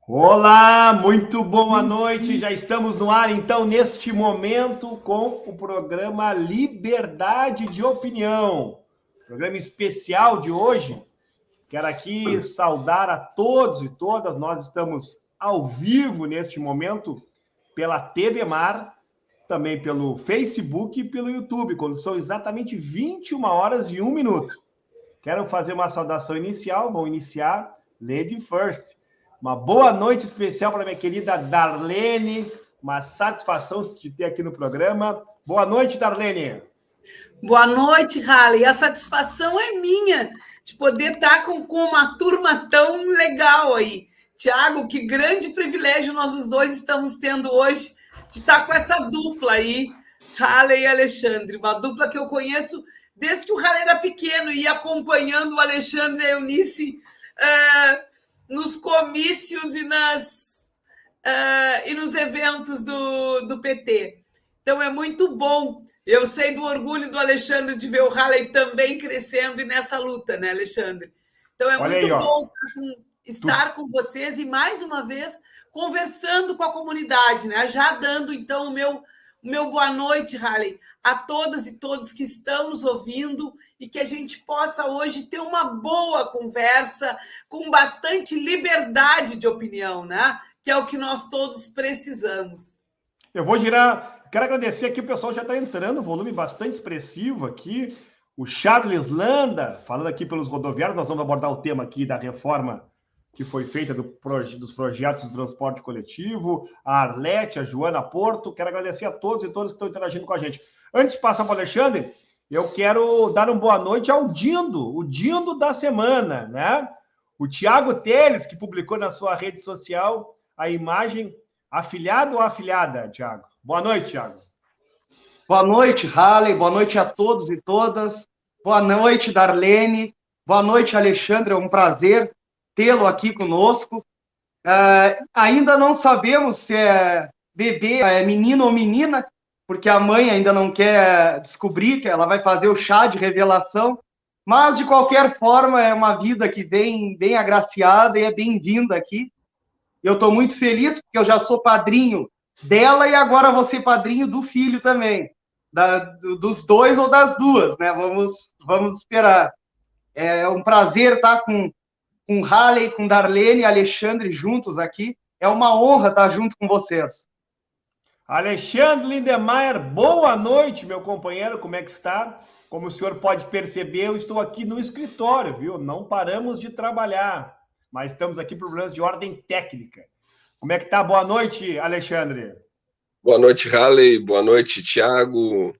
Olá, muito boa noite. Já estamos no ar, então, neste momento, com o programa Liberdade de Opinião. Programa especial de hoje. Quero aqui saudar a todos e todas. Nós estamos ao vivo neste momento pela TV Mar, também pelo Facebook e pelo YouTube, quando são exatamente 21 horas e 1 minuto. Quero fazer uma saudação inicial. Vou iniciar Lady First. Uma boa noite especial para minha querida Darlene. Uma satisfação te ter aqui no programa. Boa noite, Darlene. Boa noite, Halley. A satisfação é minha de poder estar com uma turma tão legal aí. Tiago, que grande privilégio nós os dois estamos tendo hoje de estar com essa dupla aí, Halley e Alexandre. Uma dupla que eu conheço desde que o Halley era pequeno e ia acompanhando o Alexandre e a Eunice nos comícios e nos eventos do PT. Então, é muito bom. Eu sei do orgulho do Alexandre de ver o Halley também crescendo e nessa luta, né, Alexandre? Então, é Olha muito aí, ó. bom estar com vocês e, mais uma vez, conversando com a comunidade, né? Já dando, então, o meu boa noite, Halley, a todas e todos que estão nos ouvindo e que a gente possa hoje ter uma boa conversa com bastante liberdade de opinião, né? Que é o que nós todos precisamos. Eu vou girar. Quero agradecer aqui, o pessoal já está entrando, volume bastante expressivo aqui. O Charles Landa, falando aqui pelos rodoviários, nós vamos abordar o tema aqui da reforma que foi feita dos projetos de transporte coletivo. A Arlete, a Joana Porto. Quero agradecer a todos e todas que estão interagindo com a gente. Antes de passar para o Alexandre, eu quero dar uma boa noite ao Dindo, o Dindo da semana, né? O Tiago Teles, que publicou na sua rede social a imagem. Afilhado ou afilhada, Tiago? Boa noite, Tiago. Boa noite, Halley. Boa noite a todos e todas. Boa noite, Darlene. Boa noite, Alexandre. É um prazer tê-lo aqui conosco. Ainda não sabemos se é bebê, é menino ou menina, porque a mãe ainda não quer descobrir, que ela vai fazer o chá de revelação. Mas, de qualquer forma, é uma vida que vem bem agraciada e é bem-vinda aqui. Eu estou muito feliz, porque eu já sou padrinho dela e agora vou ser padrinho do filho também. Dos dois ou das duas, né? Vamos esperar. É um prazer estar com Halley, com Darlene e Alexandre juntos aqui. É uma honra estar junto com vocês. Alexandre Lindemeyer, boa noite, meu companheiro, como é que está? Como o senhor pode perceber, eu estou aqui no escritório, viu? Não paramos de trabalhar, mas estamos aqui por problemas de ordem técnica. Como é que tá? Boa noite, Alexandre. Boa noite, Halley. Boa noite, Tiago.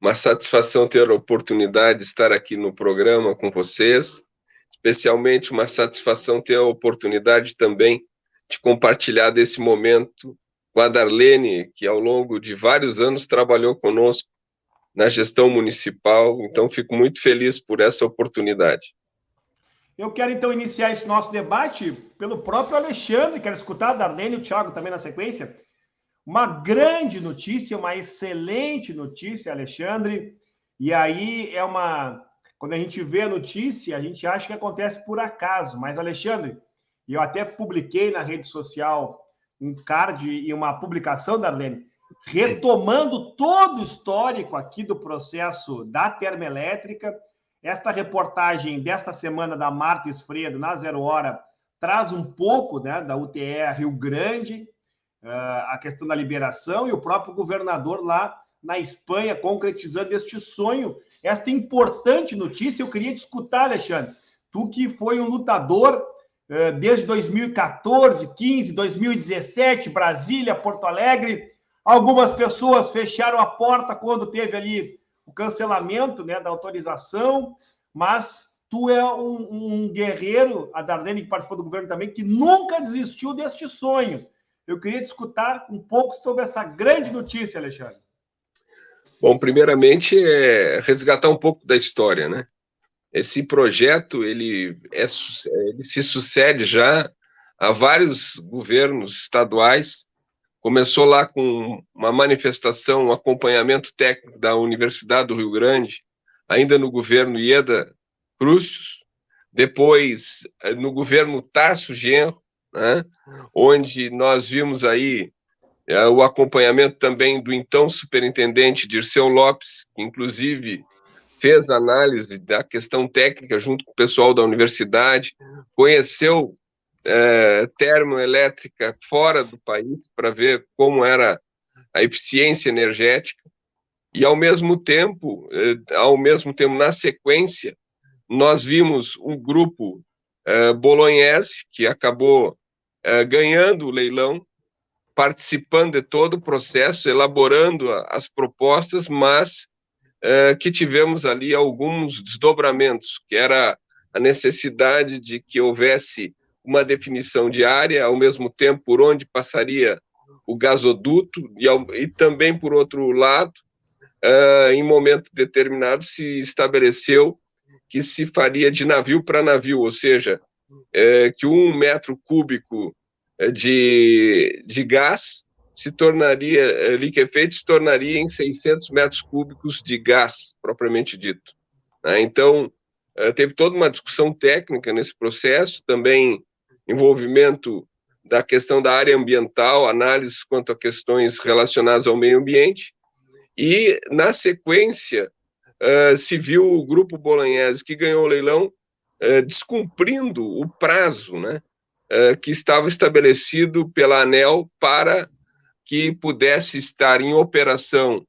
Uma satisfação ter a oportunidade de estar aqui no programa com vocês. Especialmente uma satisfação ter a oportunidade também de compartilhar desse momento com a Darlene, que ao longo de vários anos trabalhou conosco na gestão municipal. Então, fico muito feliz por essa oportunidade. Eu quero, então, iniciar esse nosso debate pelo próprio Alexandre. Quero escutar a Darlene e o Tiago também na sequência. Uma grande notícia, uma excelente notícia, Alexandre. E aí quando a gente vê a notícia, a gente acha que acontece por acaso. Mas, Alexandre, eu até publiquei na rede social um card e uma publicação, Darlene, retomando todo o histórico aqui do processo da termoelétrica. Esta reportagem desta semana da Marta Esfredo, na Zero Hora, traz um pouco, né, da UTE Rio Grande, a questão da liberação, e o próprio governador lá na Espanha concretizando este sonho, esta importante notícia. Eu queria te escutar, Alexandre, tu que foi um lutador desde 2014, 15, 2017, Brasília, Porto Alegre. Algumas pessoas fecharam a porta quando teve ali o cancelamento, né, da autorização, mas tu é um guerreiro, a Darlene, que participou do governo também, que nunca desistiu deste sonho. Eu queria te escutar um pouco sobre essa grande notícia, Alexandre. Bom, primeiramente, resgatar um pouco da história, né? Esse projeto, ele se sucede já a vários governos estaduais. Começou lá com uma manifestação, um acompanhamento técnico da Universidade do Rio Grande, ainda no governo Ieda Crucius, depois no governo Tarso Genro, né? Onde nós vimos aí o acompanhamento também do então superintendente Dirceu Lopes, que inclusive fez análise da questão técnica junto com o pessoal da universidade, conheceu termoelétrica fora do país para ver como era a eficiência energética, e ao mesmo tempo, na sequência, nós vimos um grupo Bolognese, que acabou ganhando o leilão, participando de todo o processo, elaborando as propostas, mas que tivemos ali alguns desdobramentos, que era a necessidade de que houvesse uma definição de área, ao mesmo tempo por onde passaria o gasoduto, e também, por outro lado, em momento determinado, se estabeleceu que se faria de navio para navio, ou seja, que 1 metro cúbico de gás se tornaria, liquefeito, se tornaria em 600 metros cúbicos de gás, propriamente dito. Então, teve toda uma discussão técnica nesse processo, também envolvimento da questão da área ambiental, análises quanto a questões relacionadas ao meio ambiente, e, na sequência, se viu o Grupo Bolognese, que ganhou o leilão, descumprindo o prazo, né, que estava estabelecido pela ANEEL para que pudesse estar em operação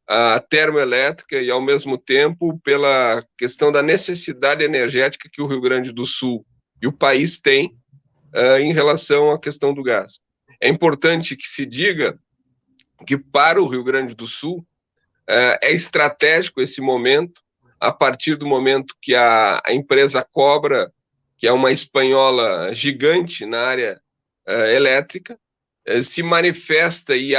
a termoelétrica e, ao mesmo tempo, pela questão da necessidade energética que o Rio Grande do Sul e o país têm em relação à questão do gás. É importante que se diga que, para o Rio Grande do Sul, é estratégico esse momento, a partir do momento que a empresa Cobra, que é uma espanhola gigante na área elétrica, se manifesta e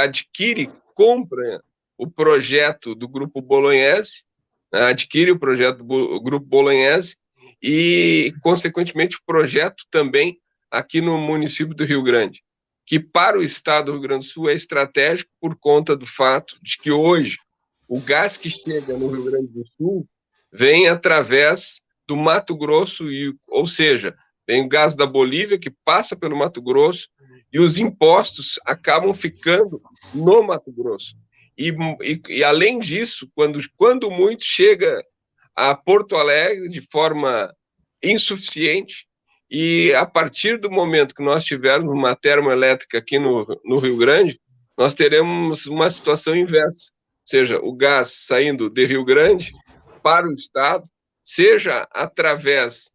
compra o projeto do Grupo Bolognese, adquire o projeto do Grupo Bolognese e, consequentemente, o projeto também aqui no município do Rio Grande, que para o estado do Rio Grande do Sul é estratégico por conta do fato de que hoje o gás que chega no Rio Grande do Sul vem através do Mato Grosso, ou seja, vem o gás da Bolívia que passa pelo Mato Grosso e os impostos acabam ficando no Mato Grosso. E além disso, quando muito chega a Porto Alegre de forma insuficiente, e a partir do momento que nós tivermos uma termoelétrica aqui no Rio Grande, nós teremos uma situação inversa, ou seja, o gás saindo de Rio Grande para o estado, seja através,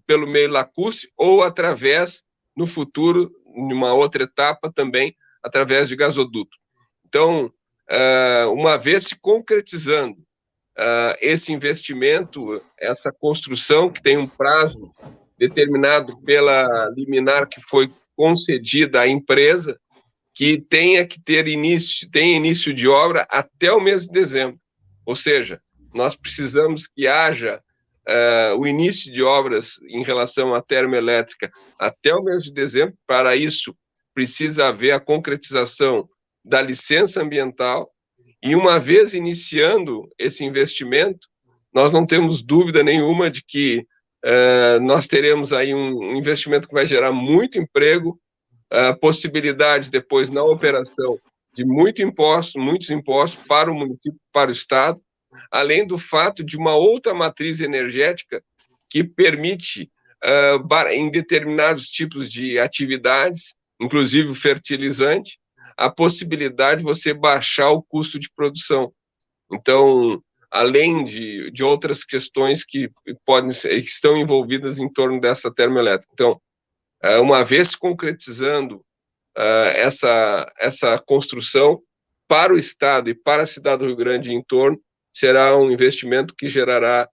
pelo meio lacustre, ou através, no futuro, numa outra etapa também, através de gasoduto. Então, uma vez se concretizando esse investimento, essa construção, que tem um prazo determinado pela liminar que foi concedida à empresa, que tenha que ter início de obra até o mês de dezembro. Ou seja, nós precisamos que haja o início de obras em relação à termoelétrica até o mês de dezembro. Para isso, precisa haver a concretização da licença ambiental, e uma vez iniciando esse investimento, nós não temos dúvida nenhuma de que nós teremos aí um investimento que vai gerar muito emprego, possibilidade depois na operação de muitos impostos para o município, para o estado, além do fato de uma outra matriz energética que permite, em determinados tipos de atividades, inclusive o fertilizante, a possibilidade de você baixar o custo de produção. Então, além de outras questões que estão envolvidas em torno dessa termoelétrica. Então, uma vez concretizando essa construção para o estado e para a cidade do Rio Grande e em torno, será um investimento que gerará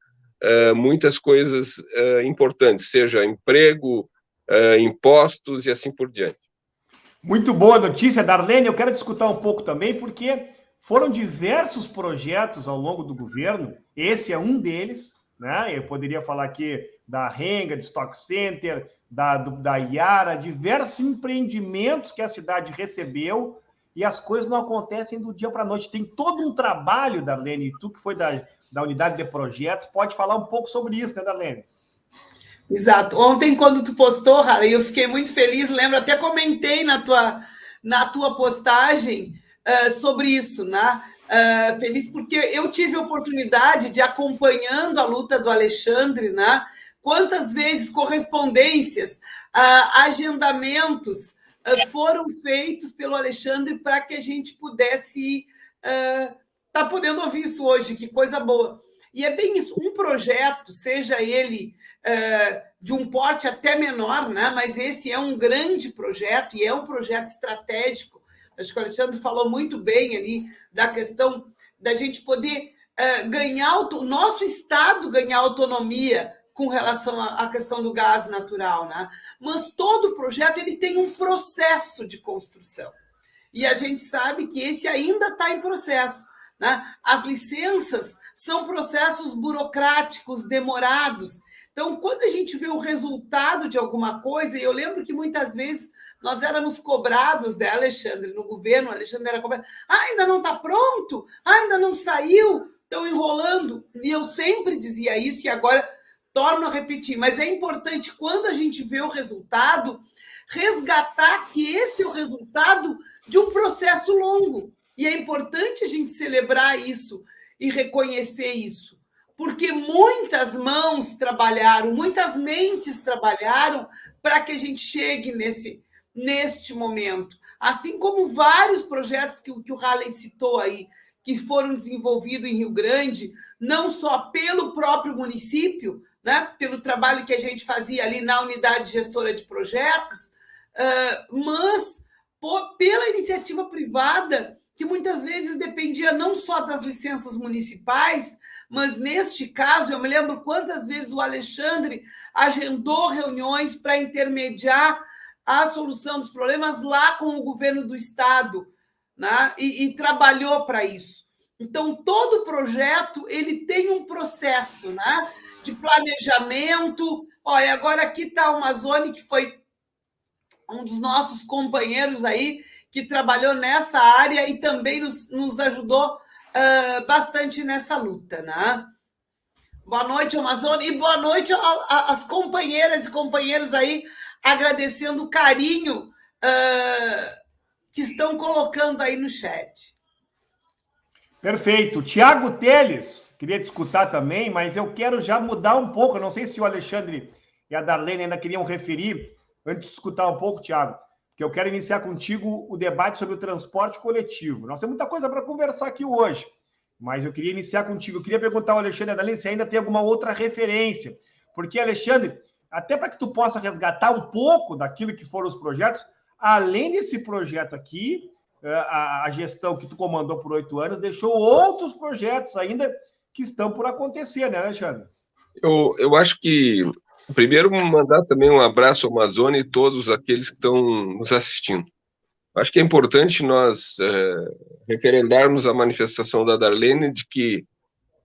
muitas coisas importantes, seja emprego, impostos e assim por diante. Muito boa notícia, Darlene. Eu quero discutir um pouco também, porque foram diversos projetos ao longo do governo, esse é um deles, né? Eu poderia falar aqui da Renga, de Stock Center, da Iara, diversos empreendimentos que a cidade recebeu, e as coisas não acontecem do dia para a noite. Tem todo um trabalho, Darlene, e tu que foi da unidade de projetos, pode falar um pouco sobre isso, né, Darlene? Exato. Ontem, quando tu postou, Harley, eu fiquei muito feliz, lembro, até comentei na tua postagem sobre isso, né? Feliz porque eu tive a oportunidade de, acompanhando a luta do Alexandre, né? Quantas vezes correspondências, agendamentos foram feitos pelo Alexandre para que a gente pudesse estar podendo ouvir isso hoje, que coisa boa. E é bem isso, um projeto, seja ele de um porte até menor, né? Mas esse é um grande projeto e é um projeto estratégico. Acho que o Alexandre falou muito bem ali da questão da gente poder ganhar, o nosso Estado ganhar autonomia com relação à questão do gás natural, né? Mas todo projeto ele tem um processo de construção. E a gente sabe que esse ainda está em processo, né? As licenças são processos burocráticos, demorados. Então, quando a gente vê o resultado de alguma coisa, e eu lembro que muitas vezes nós éramos cobrados, né, Alexandre, no governo, o Alexandre era cobrado, ainda não está pronto, ainda não saiu, estão enrolando. E eu sempre dizia isso, e agora torno a repetir, mas é importante, quando a gente vê o resultado, resgatar que esse é o resultado de um processo longo. E é importante a gente celebrar isso e reconhecer isso, porque muitas mãos trabalharam, muitas mentes trabalharam para que a gente chegue neste momento. Assim como vários projetos que o Harley citou aí, que foram desenvolvidos em Rio Grande, não só pelo próprio município, né, pelo trabalho que a gente fazia ali na unidade gestora de projetos, mas pela iniciativa privada, que muitas vezes dependia não só das licenças municipais, mas neste caso, eu me lembro quantas vezes o Alexandre agendou reuniões para intermediar a solução dos problemas lá com o governo do Estado, né? E trabalhou para isso. Então, todo projeto ele tem um processo, né, de planejamento. Olha, agora aqui está o Amazônia, que foi um dos nossos companheiros aí, que trabalhou nessa área e também nos ajudou bastante nessa luta, né? Boa noite, Amazônia, e boa noite às companheiras e companheiros aí, agradecendo o carinho que estão colocando aí no chat. Perfeito. Tiago Teles, queria te escutar também, mas eu quero já mudar um pouco, eu não sei se o Alexandre e a Darlene ainda queriam referir, antes de escutar um pouco, Tiago, que eu quero iniciar contigo o debate sobre o transporte coletivo. Nós temos muita coisa para conversar aqui hoje, mas eu queria iniciar contigo. Eu queria perguntar ao Alexandre e a Darlene se ainda tem alguma outra referência, porque, Alexandre, até para que tu possa resgatar um pouco daquilo que foram os projetos, além desse projeto aqui, a gestão que tu comandou por 8 anos deixou outros projetos ainda que estão por acontecer, né, Alexandre? Eu acho que, primeiro, mandar também um abraço ao Amazônia e todos aqueles que estão nos assistindo. Acho que é importante nós referendarmos a manifestação da Darlene de que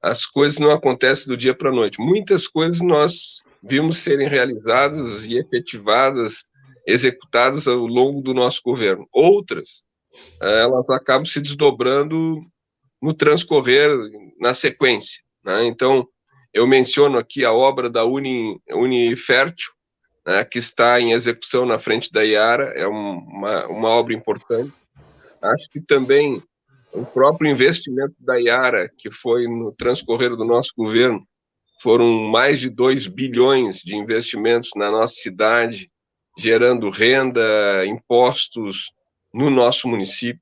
as coisas não acontecem do dia para a noite. Muitas coisas nós vimos serem realizadas e efetivadas, executadas ao longo do nosso governo. Outras, elas acabam se desdobrando no transcorrer, na sequência, né? Então, eu menciono aqui a obra da Unifértil, né, que está em execução na frente da Iara, é uma obra importante. Acho que também o próprio investimento da Iara, que foi no transcorrer do nosso governo, foram mais de 2 bilhões de investimentos na nossa cidade, gerando renda, impostos no nosso município.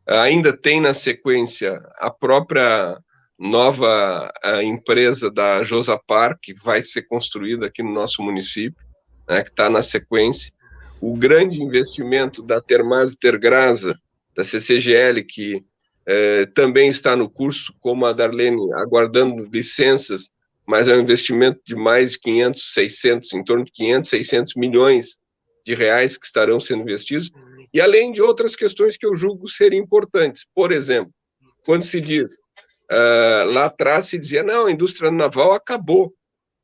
Ainda tem na sequência a própria nova empresa da Josapar, que vai ser construída aqui no nosso município, né, que está na sequência. O grande investimento da Termaz Tergrasa, da CCGL, que também está no curso, como a Darlene, aguardando licenças, mas é um investimento de mais de 500, 600, em torno de 500, 600 milhões de reais que estarão sendo investidos, e além de outras questões que eu julgo serem importantes. Por exemplo, quando se diz, lá atrás se dizia, não, a indústria naval acabou,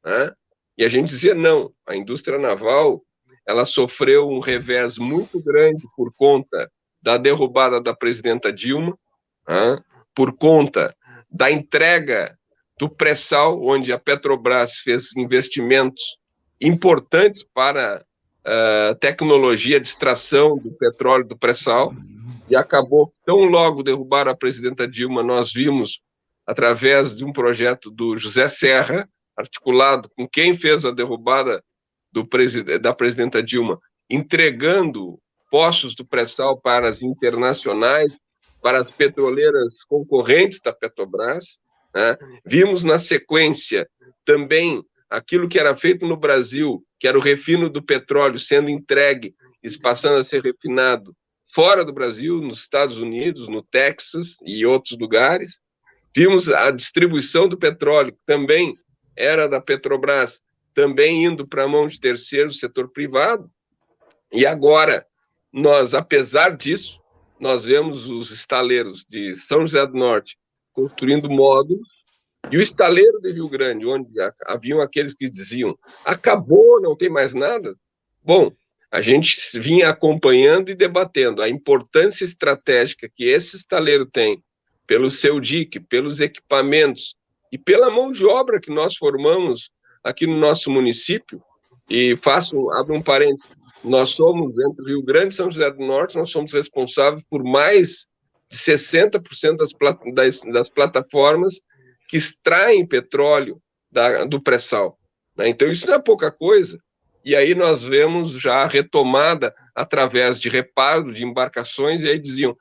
né? E a gente dizia, não, a indústria naval, ela sofreu um revés muito grande por conta da derrubada da presidenta Dilma, né? Por conta da entrega do pré-sal, onde a Petrobras fez investimentos importantes para a tecnologia de extração do petróleo do pré-sal, e acabou, tão logo derrubaram a presidenta Dilma, nós vimos, através de um projeto do José Serra, articulado com quem fez a derrubada da presidenta Dilma, entregando poços do pré-sal para as internacionais, para as petroleiras concorrentes da Petrobras, né? Vimos na sequência também aquilo que era feito no Brasil, que era o refino do petróleo sendo entregue e passando a ser refinado fora do Brasil, nos Estados Unidos, no Texas e outros lugares. Vimos a distribuição do petróleo, que também era da Petrobras, também indo para a mão de terceiros, setor privado. E agora, nós, apesar disso, nós vemos os estaleiros de São José do Norte construindo módulos, e o estaleiro de Rio Grande, onde haviam aqueles que diziam, acabou, não tem mais nada. Bom, a gente vinha acompanhando e debatendo a importância estratégica que esse estaleiro tem, pelo seu dique, pelos equipamentos e pela mão de obra que nós formamos aqui no nosso município. E abro um parênteses, nós somos, entre Rio Grande e São José do Norte, nós somos responsáveis por mais de 60% das plataformas que extraem petróleo do pré-sal, né? Então, isso não é pouca coisa. E aí nós vemos já a retomada através de reparo de embarcações, e aí diziam,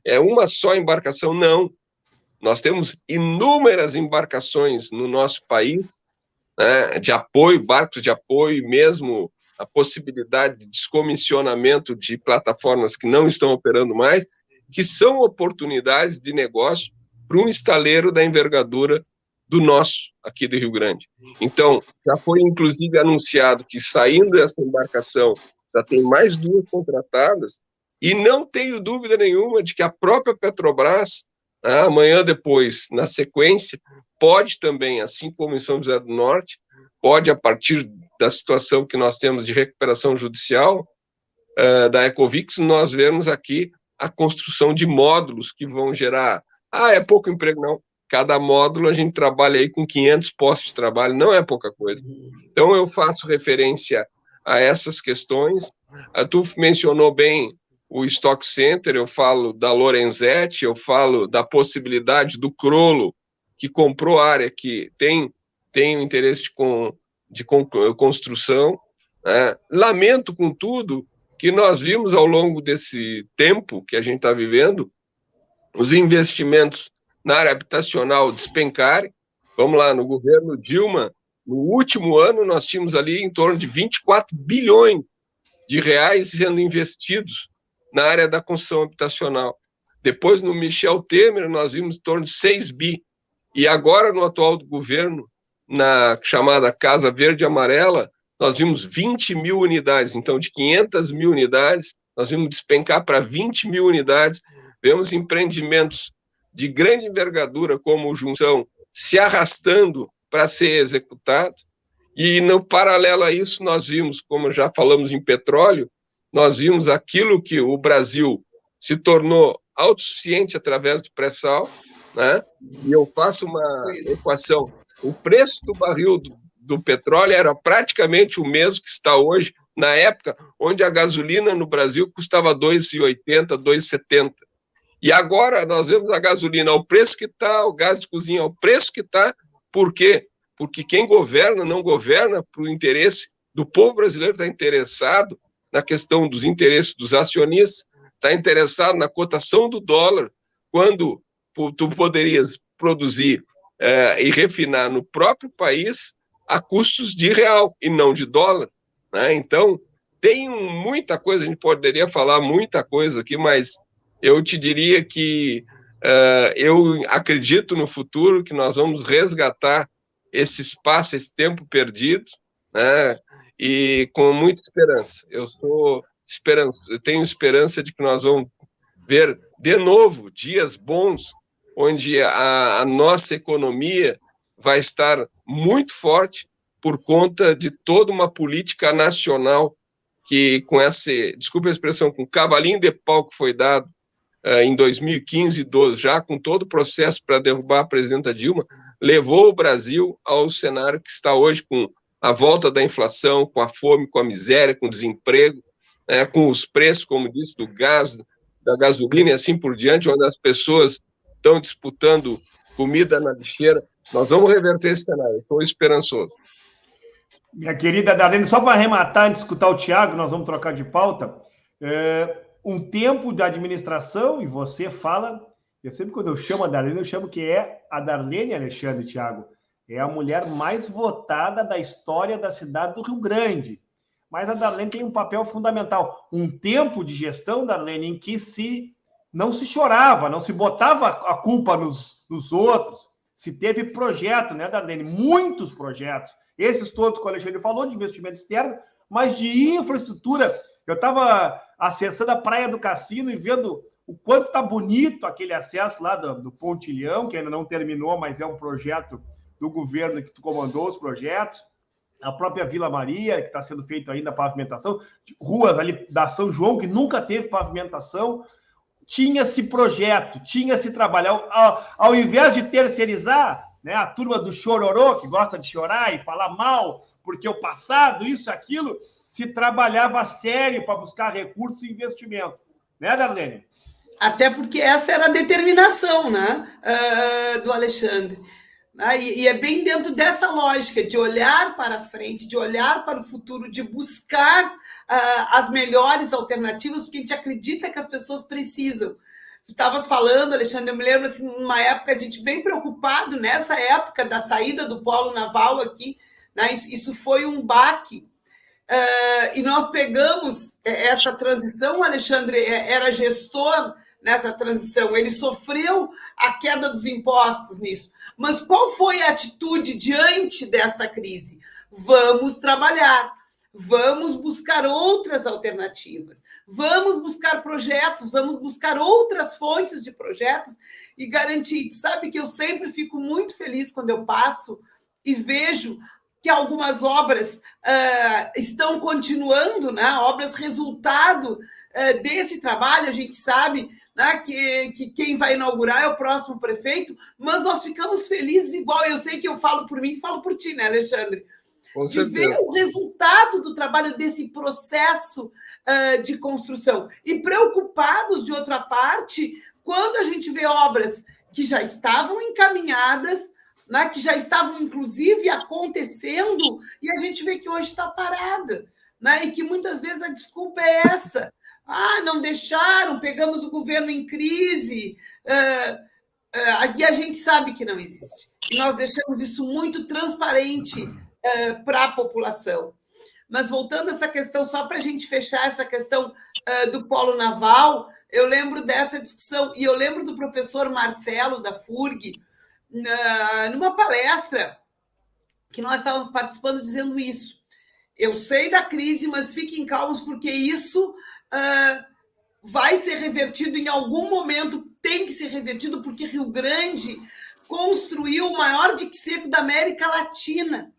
é uma só embarcação. Não, nós temos inúmeras embarcações no nosso país, né, de apoio, barcos de apoio, mesmo a possibilidade de descomissionamento de plataformas que não estão operando mais, que são oportunidades de negócio para um estaleiro da envergadura do nosso, aqui do Rio Grande. Então, já foi inclusive anunciado que, saindo dessa embarcação, já tem mais 2 contratadas, e não tenho dúvida nenhuma de que a própria Petrobras, amanhã depois, na sequência, pode também, assim como em São José do Norte, pode, a partir da situação que nós temos de recuperação judicial da Ecovix, nós vemos aqui a construção de módulos que vão gerar, é pouco emprego, não. Cada módulo a gente trabalha aí com 500 postos de trabalho, não é pouca coisa. Então eu faço referência a essas questões. Tu mencionou bem o Stock Center, eu falo da Lorenzetti, eu falo da possibilidade do Crollo, que comprou área, que tem um interesse de construção, né? Lamento, contudo, que nós vimos ao longo desse tempo que a gente está vivendo, os investimentos na área habitacional despencarem. Vamos lá, no governo Dilma, no último ano, nós tínhamos ali em torno de 24 bilhões de reais sendo investidos na área da construção habitacional. Depois, no Michel Temer, nós vimos em torno de 6 bi. E agora, no atual governo, na chamada Casa Verde e Amarela, nós vimos 20 mil unidades. Então, de 500 mil unidades, nós vimos despencar para 20 mil unidades. Vemos empreendimentos de grande envergadura, como o Junção, se arrastando para ser executado. E, no paralelo a isso, nós vimos, como já falamos em petróleo, nós vimos aquilo que o Brasil se tornou autossuficiente através do pré-sal, né? E eu faço uma equação. O preço do barril do petróleo era praticamente o mesmo que está hoje, na época onde a gasolina no Brasil custava R$ 2,80, R$ 2,70. E agora nós vemos a gasolina ao preço que está, o gás de cozinha ao preço que está. Por quê? Porque quem governa não governa para o interesse do povo brasileiro, está interessado na questão dos interesses dos acionistas, está interessado na cotação do dólar, quando tu poderias produzir e refinar no próprio país a custos de real e não de dólar, né? Então, tem muita coisa, a gente poderia falar muita coisa aqui, mas eu te diria que eu acredito no futuro que nós vamos resgatar esse espaço, esse tempo perdido, né? E com muita esperança. Eu tenho esperança de que nós vamos ver de novo dias bons, onde a nossa economia vai estar muito forte por conta de toda uma política nacional que, com desculpa a expressão, com o cavalinho de pau que foi dado em 2015 e 2012, já com todo o processo para derrubar a presidenta Dilma, levou o Brasil ao cenário que está hoje, com a volta da inflação, com a fome, com a miséria, com o desemprego, né, com os preços, como disse, do gás, da gasolina e assim por diante, onde as pessoas estão disputando comida na lixeira. Nós vamos reverter esse cenário, estou esperançoso. Minha querida Darlene, só para arrematar, antes de escutar o Thiago, nós vamos trocar de pauta. Um tempo de administração, e você fala, eu sempre quando eu chamo a Darlene, eu chamo que é a Darlene Alexandre, Thiago, é a mulher mais votada da história da cidade do Rio Grande. Mas a Darlene tem um papel fundamental. Um tempo de gestão, Darlene, em que não se chorava, não se botava a culpa nos outros. Se teve projeto, né, Darlene? Muitos projetos. Esses todos que o Alexandre falou, de investimento externo, mas de infraestrutura. Eu estava acessando a Praia do Cassino e vendo o quanto está bonito aquele acesso lá do Pontilhão, que ainda não terminou, mas é um projeto do governo que tu comandou os projetos. A própria Vila Maria, que está sendo feita ainda a pavimentação. Ruas ali da São João, que nunca teve pavimentação. Tinha-se projeto, tinha-se trabalho. Ao invés de terceirizar, né, a turma do chororô, que gosta de chorar e falar mal, porque o passado, isso, aquilo, se trabalhava a sério para buscar recursos e investimento. Né, Darlene? Até porque essa era a determinação, né, do Alexandre. E é bem dentro dessa lógica de olhar para frente, de olhar para o futuro, de buscar as melhores alternativas, porque a gente acredita que as pessoas precisam. Tu estavas falando, Alexandre, eu me lembro, assim, numa época, a gente bem preocupado, nessa época da saída do polo naval aqui, né, isso foi um baque, e nós pegamos essa transição, o Alexandre era gestor nessa transição, ele sofreu a queda dos impostos nisso. Mas qual foi a atitude diante desta crise? Vamos trabalhar, vamos buscar outras alternativas, vamos buscar projetos, vamos buscar outras fontes de projetos e garantir. Tu sabe que eu sempre fico muito feliz quando eu passo e vejo que algumas obras estão continuando, né? Obras resultado desse trabalho. A gente sabe, né, que quem vai inaugurar é o próximo prefeito, mas nós ficamos felizes igual. Eu sei que eu falo por mim e falo por ti, né, Alexandre? De ver o resultado do trabalho desse processo de construção. E preocupados, de outra parte, quando a gente vê obras que já estavam encaminhadas, né, que já estavam, inclusive, acontecendo, e a gente vê que hoje está parada, né, e que muitas vezes a desculpa é essa. Não deixaram, pegamos o governo em crise, e a gente sabe que não existe. E nós deixamos isso muito transparente para a população. Mas voltando a essa questão, só para a gente fechar essa questão do polo naval, eu lembro dessa discussão, e eu lembro do professor Marcelo, da FURG, numa palestra que nós estávamos participando, dizendo isso. Eu sei da crise, mas fiquem calmos, porque isso vai ser revertido em algum momento, tem que ser revertido, porque Rio Grande construiu o maior dique seco da América Latina.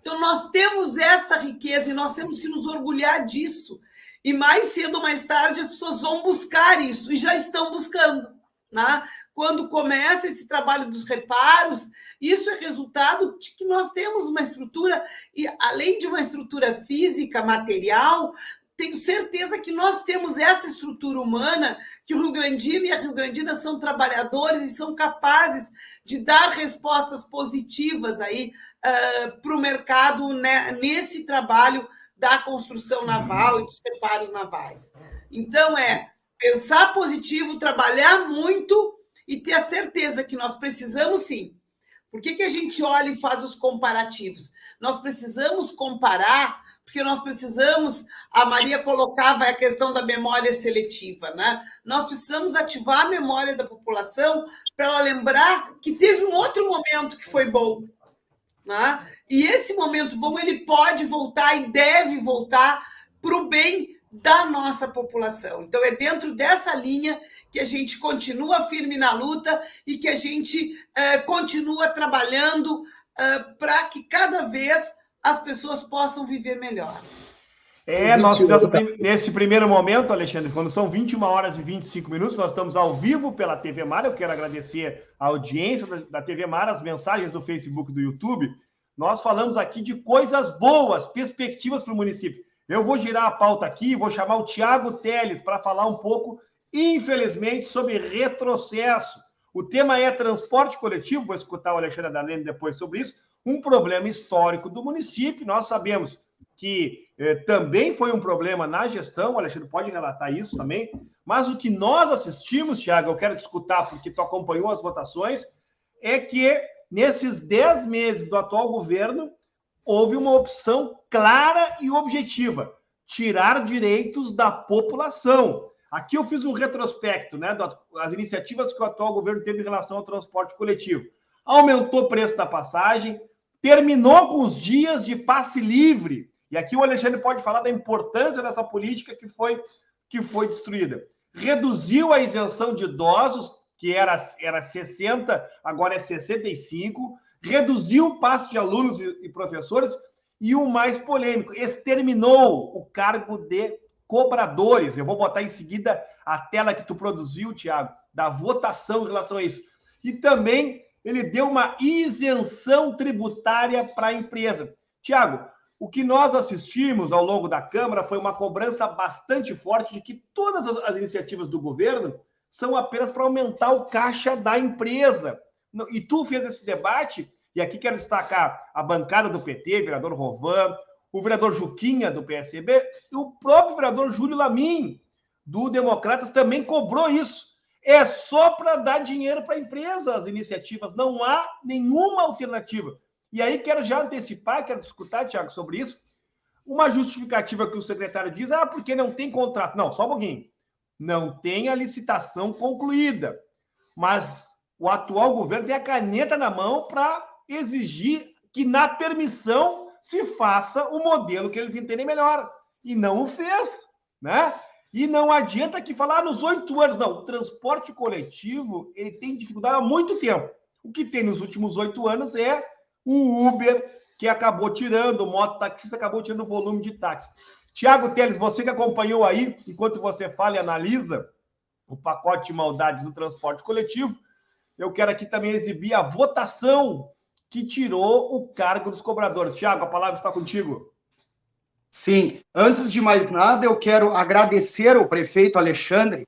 Então, nós temos essa riqueza e nós temos que nos orgulhar disso. E mais cedo ou mais tarde, as pessoas vão buscar isso, e já estão buscando, né? Quando começa esse trabalho dos reparos, isso é resultado de que nós temos uma estrutura, e além de uma estrutura física, material, tenho certeza que nós temos essa estrutura humana, que o rio-grandino e a rio-grandina são trabalhadores e são capazes de dar respostas positivas aí para o mercado, né, nesse trabalho da construção naval e dos reparos navais. Então, pensar positivo, trabalhar muito e ter a certeza que nós precisamos, sim. Por que a gente olha e faz os comparativos? Nós precisamos comparar, porque nós precisamos, a Maria colocava a questão da memória seletiva, né? Nós precisamos ativar a memória da população para ela lembrar que teve um outro momento que foi bom, né? E esse momento bom, ele pode voltar e deve voltar para o bem da nossa população. Então, é dentro dessa linha que a gente continua firme na luta e que a gente continua trabalhando para que cada vez as pessoas possam viver melhor. Nesse primeiro momento, Alexandre, quando são 21 horas e 25 minutos, nós estamos ao vivo pela TV Mar. Eu quero agradecer a audiência da TV Mar, as mensagens do Facebook e do YouTube. Nós falamos aqui de coisas boas, perspectivas para o município. Eu vou girar a pauta aqui, vou chamar o Tiago Teles para falar um pouco, infelizmente, sobre retrocesso. O tema é transporte coletivo, vou escutar o Alexandre Darlene depois sobre isso, um problema histórico do município. Nós sabemos que também foi um problema na gestão, o Alexandre pode relatar isso também, mas o que nós assistimos, Tiago, eu quero te escutar porque tu acompanhou as votações, é que nesses 10 meses do atual governo, houve uma opção clara e objetiva, tirar direitos da população. Aqui eu fiz um retrospecto, né, das iniciativas que o atual governo teve em relação ao transporte coletivo. Aumentou o preço da passagem, terminou com os dias de passe livre, e aqui o Alexandre pode falar da importância dessa política que foi destruída. Reduziu a isenção de idosos, que era 60, agora é 65, reduziu o passe de alunos e professores, e o mais polêmico, exterminou o cargo de cobradores. Eu vou botar em seguida a tela que tu produziu, Tiago, da votação em relação a isso. E também ele deu uma isenção tributária para a empresa. Tiago, o que nós assistimos ao longo da Câmara foi uma cobrança bastante forte de que todas as iniciativas do governo são apenas para aumentar o caixa da empresa. E tu fez esse debate, e aqui quero destacar a bancada do PT, vereador Rovan, o vereador Juquinha, do PSB, e o próprio vereador Júlio Lamin, do Democratas, também cobrou isso. É só para dar dinheiro para a empresa as iniciativas, não há nenhuma alternativa. E aí quero já antecipar, quero escutar, Tiago, sobre isso, uma justificativa que o secretário diz, porque não tem contrato. Não, só um pouquinho. Não tem a licitação concluída, mas o atual governo tem a caneta na mão para exigir que na permissão se faça o modelo que eles entendem melhor. E não o fez, né? E não adianta aqui falar nos 8 anos. Não, o transporte coletivo ele tem dificuldade há muito tempo. O que tem nos últimos 8 anos é o Uber, que acabou tirando, o mototaxista acabou tirando o volume de táxi. Tiago Teles, você que acompanhou aí, enquanto você fala e analisa o pacote de maldades do transporte coletivo, eu quero aqui também exibir a votação que tirou o cargo dos cobradores. Tiago, a palavra está contigo. Sim, antes de mais nada, eu quero agradecer ao prefeito Alexandre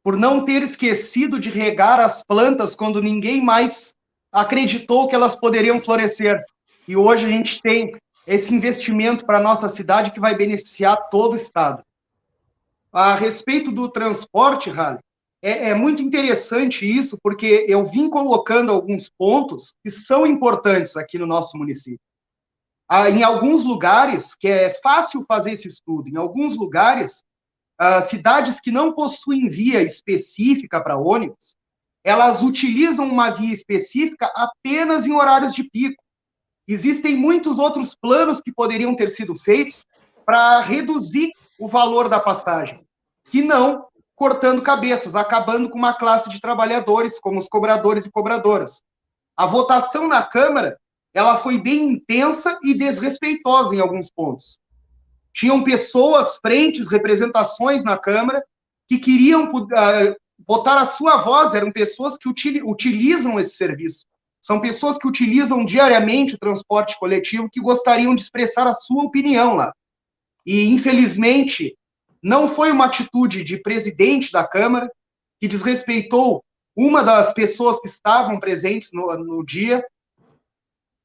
por não ter esquecido de regar as plantas quando ninguém mais acreditou que elas poderiam florescer. E hoje a gente tem esse investimento para a nossa cidade que vai beneficiar todo o estado. A respeito do transporte, Rally, é muito interessante isso, porque eu vim colocando alguns pontos que são importantes aqui no nosso município. Em alguns lugares, que é fácil fazer esse estudo, em alguns lugares, cidades que não possuem via específica para ônibus, elas utilizam uma via específica apenas em horários de pico. Existem muitos outros planos que poderiam ter sido feitos para reduzir o valor da passagem, que não cortando cabeças, acabando com uma classe de trabalhadores, como os cobradores e cobradoras. A votação na Câmara, ela foi bem intensa e desrespeitosa em alguns pontos. Tinham pessoas, frentes, representações na Câmara que queriam botar a sua voz, eram pessoas que utilizam esse serviço. São pessoas que utilizam diariamente o transporte coletivo que gostariam de expressar a sua opinião lá. E, infelizmente, não foi uma atitude de presidente da Câmara que desrespeitou uma das pessoas que estavam presentes no dia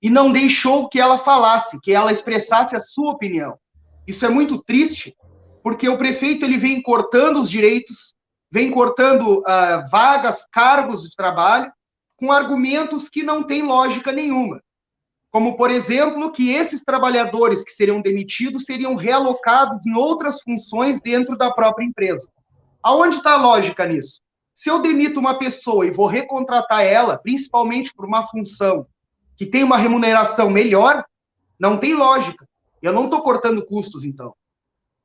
e não deixou que ela falasse, que ela expressasse a sua opinião. Isso é muito triste, porque o prefeito ele vem cortando os direitos, vem cortando vagas, cargos de trabalho, com argumentos que não têm lógica nenhuma. Como, por exemplo, que esses trabalhadores que seriam demitidos seriam realocados em outras funções dentro da própria empresa. Aonde está a lógica nisso? Se eu demito uma pessoa e vou recontratar ela, principalmente por uma função que tem uma remuneração melhor, não tem lógica. Eu não estou cortando custos, então.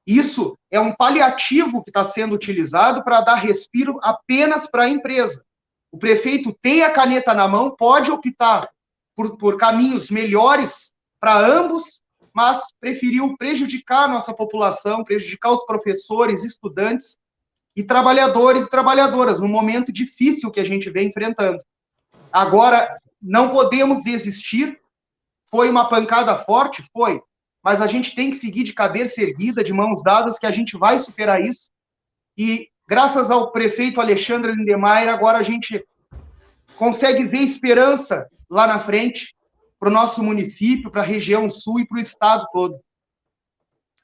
Isso é um paliativo que está sendo utilizado para dar respiro apenas para a empresa. O prefeito tem a caneta na mão, pode optar por caminhos melhores para ambos, mas preferiu prejudicar a nossa população, prejudicar os professores, estudantes e trabalhadores e trabalhadoras, num momento difícil que a gente vem enfrentando. Agora, não podemos desistir, Foi uma pancada forte? Foi. Mas a gente tem que seguir de cabeça erguida, de mãos dadas, que a gente vai superar isso. E graças ao prefeito Alexandre Lindemeyer, agora a gente consegue ver esperança lá na frente para o nosso município, para a região sul e para o estado todo.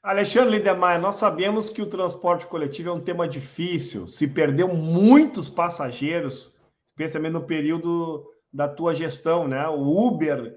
Alexandre Lindemeyer, nós sabemos que o transporte coletivo é um tema difícil, se perdeu muitos passageiros, especialmente no período da tua gestão, né? O Uber,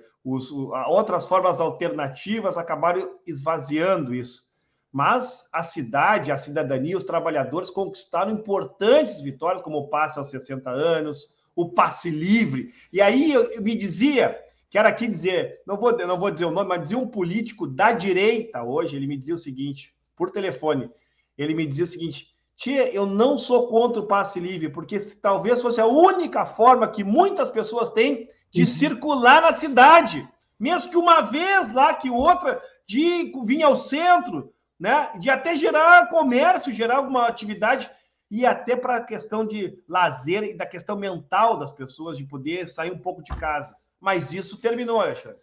outras formas alternativas acabaram esvaziando isso. Mas a cidade, a cidadania, os trabalhadores conquistaram importantes vitórias, como o passe aos 60 anos, o passe livre. E aí eu me dizia, quero aqui dizer, não vou dizer o nome, mas dizia um político da direita hoje, ele me dizia o seguinte, por telefone, ele me dizia o seguinte: tia, eu não sou contra o passe livre, porque talvez fosse a única forma que muitas pessoas têm de circular na cidade, mesmo que uma vez lá, que outra, de vir ao centro, né? De até gerar comércio, gerar alguma atividade, e até para a questão de lazer e da questão mental das pessoas, de poder sair um pouco de casa. Mas isso terminou, Alexandre.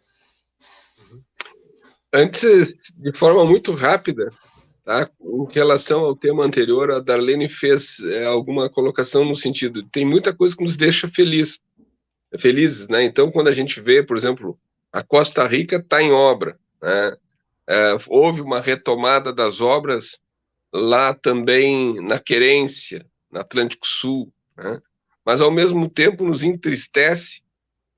Antes, de forma muito rápida, tá? Em relação ao tema anterior, a Darlene fez alguma colocação no sentido, tem muita coisa que nos deixa felizes, né? Então, quando a gente vê, por exemplo, a Costa Rica está em obra, né? Houve uma retomada das obras lá também na Querência, no Atlântico Sul, né? Mas, ao mesmo tempo, nos entristece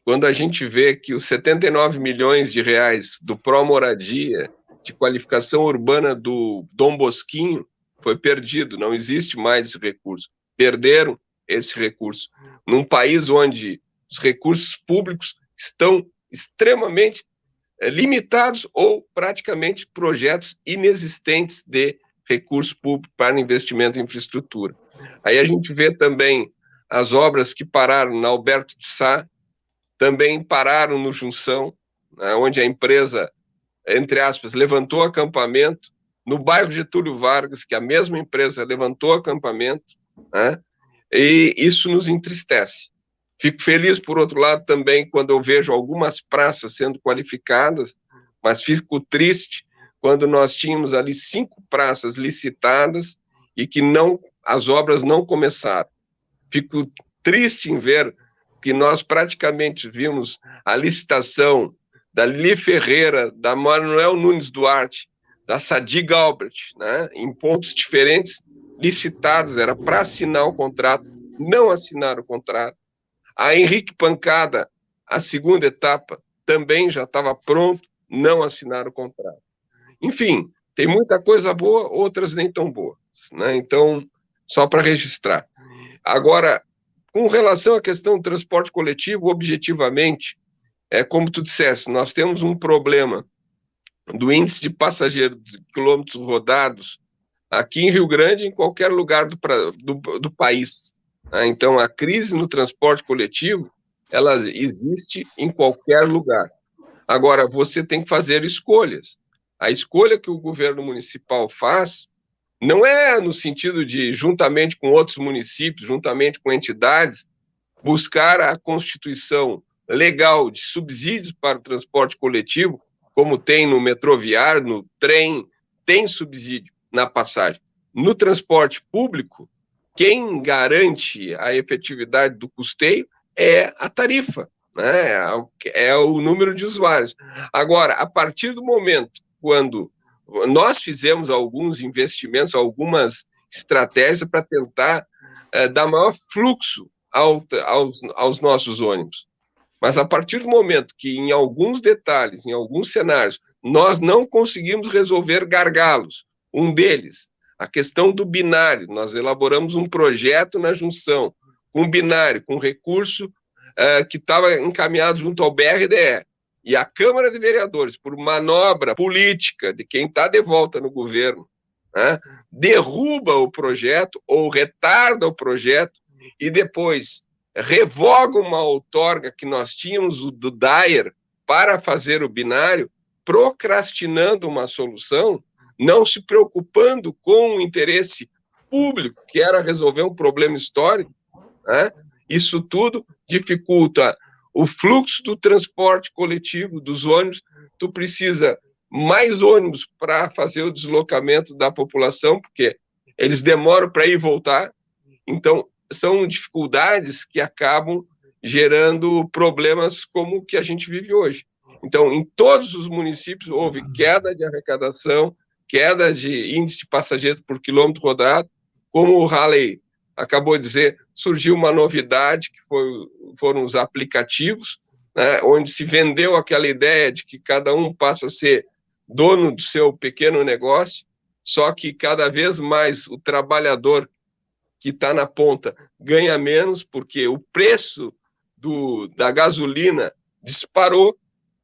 quando a gente vê que os 79 milhões de reais do Pró-Moradia, de qualificação urbana do Dom Bosquinho, foi perdido, não existe mais esse recurso. Perderam esse recurso. Num país onde os recursos públicos estão extremamente limitados ou praticamente projetos inexistentes de recurso público para investimento em infraestrutura. Aí a gente vê também as obras que pararam na Alberto de Sá, também pararam no Junção, né, onde a empresa, entre aspas, levantou acampamento, no bairro Getúlio Vargas, que a mesma empresa levantou acampamento, né, e isso nos entristece. Fico feliz, por outro lado, também quando eu vejo algumas praças sendo qualificadas, mas fico triste quando nós tínhamos ali 5 praças licitadas e que as obras não começaram. Fico triste em ver que nós praticamente vimos a licitação da Lili Ferreira, da Manuel Nunes Duarte, da Sadi Galbert, né, em pontos diferentes, licitados, era para assinar o contrato, não assinaram o contrato. A Henrique Pancada, a segunda etapa, também já estava pronto, não assinaram o contrato. Enfim, tem muita coisa boa, outras nem tão boas, né? Então, só para registrar. Agora, com relação à questão do transporte coletivo, objetivamente, como tu disseste, nós temos um problema do índice de passageiros de quilômetros rodados aqui em Rio Grande e em qualquer lugar do país. Então, a crise no transporte coletivo, ela existe em qualquer lugar. Agora, você tem que fazer escolhas. A escolha que o governo municipal faz não é no sentido de, juntamente com outros municípios, juntamente com entidades, buscar a constituição legal de subsídios para o transporte coletivo, como tem no metroviário, no trem, tem subsídio na passagem. No transporte público, quem garante a efetividade do custeio é a tarifa, né? É o número de usuários. Agora, a partir do momento quando nós fizemos alguns investimentos, algumas estratégias para tentar dar maior fluxo aos nossos ônibus. Mas a partir do momento que, em alguns detalhes, em alguns cenários, nós não conseguimos resolver gargalos, um deles, a questão do binário, nós elaboramos um projeto na Junção, com binário, com recurso que estava encaminhado junto ao BRDE, e a Câmara de Vereadores, por manobra política de quem está de volta no governo, né, derruba o projeto ou retarda o projeto e depois revoga uma outorga que nós tínhamos do DAER para fazer o binário, procrastinando uma solução, não se preocupando com o interesse público, que era resolver um problema histórico, né? Isso tudo dificulta o fluxo do transporte coletivo, dos ônibus, tu precisa mais ônibus para fazer o deslocamento da população, porque eles demoram para ir e voltar. Então, são dificuldades que acabam gerando problemas como o que a gente vive hoje. Então, em todos os municípios houve queda de arrecadação, queda de índice de passageiros por quilômetro rodado. Como o Halley acabou de dizer, surgiu uma novidade, que foram os aplicativos, né, onde se vendeu aquela ideia de que cada um passa a ser dono do seu pequeno negócio, só que cada vez mais o trabalhador que está na ponta ganha menos, porque o preço da gasolina disparou,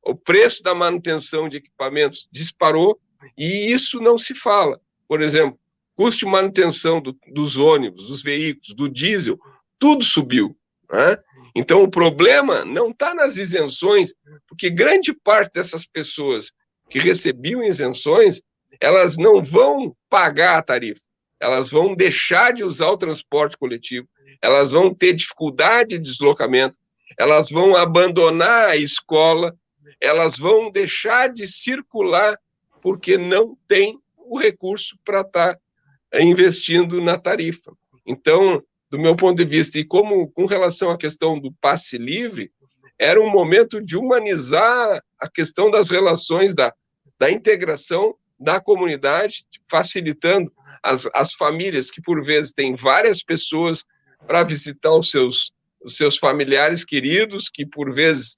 o preço da manutenção de equipamentos disparou, e isso não se fala. Por exemplo, custo de manutenção dos ônibus, dos veículos, do diesel, tudo subiu, né? Então, o problema não está nas isenções, porque grande parte dessas pessoas que recebiam isenções, elas não vão pagar a tarifa, elas vão deixar de usar o transporte coletivo, elas vão ter dificuldade de deslocamento, elas vão abandonar a escola, elas vão deixar de circular porque não tem o recurso para estar investindo na tarifa. Então, do meu ponto de vista, e como com relação à questão do passe livre, era um momento de humanizar a questão das relações, da integração da comunidade, facilitando as famílias que, por vezes, têm várias pessoas para visitar os seus familiares queridos, que, por vezes,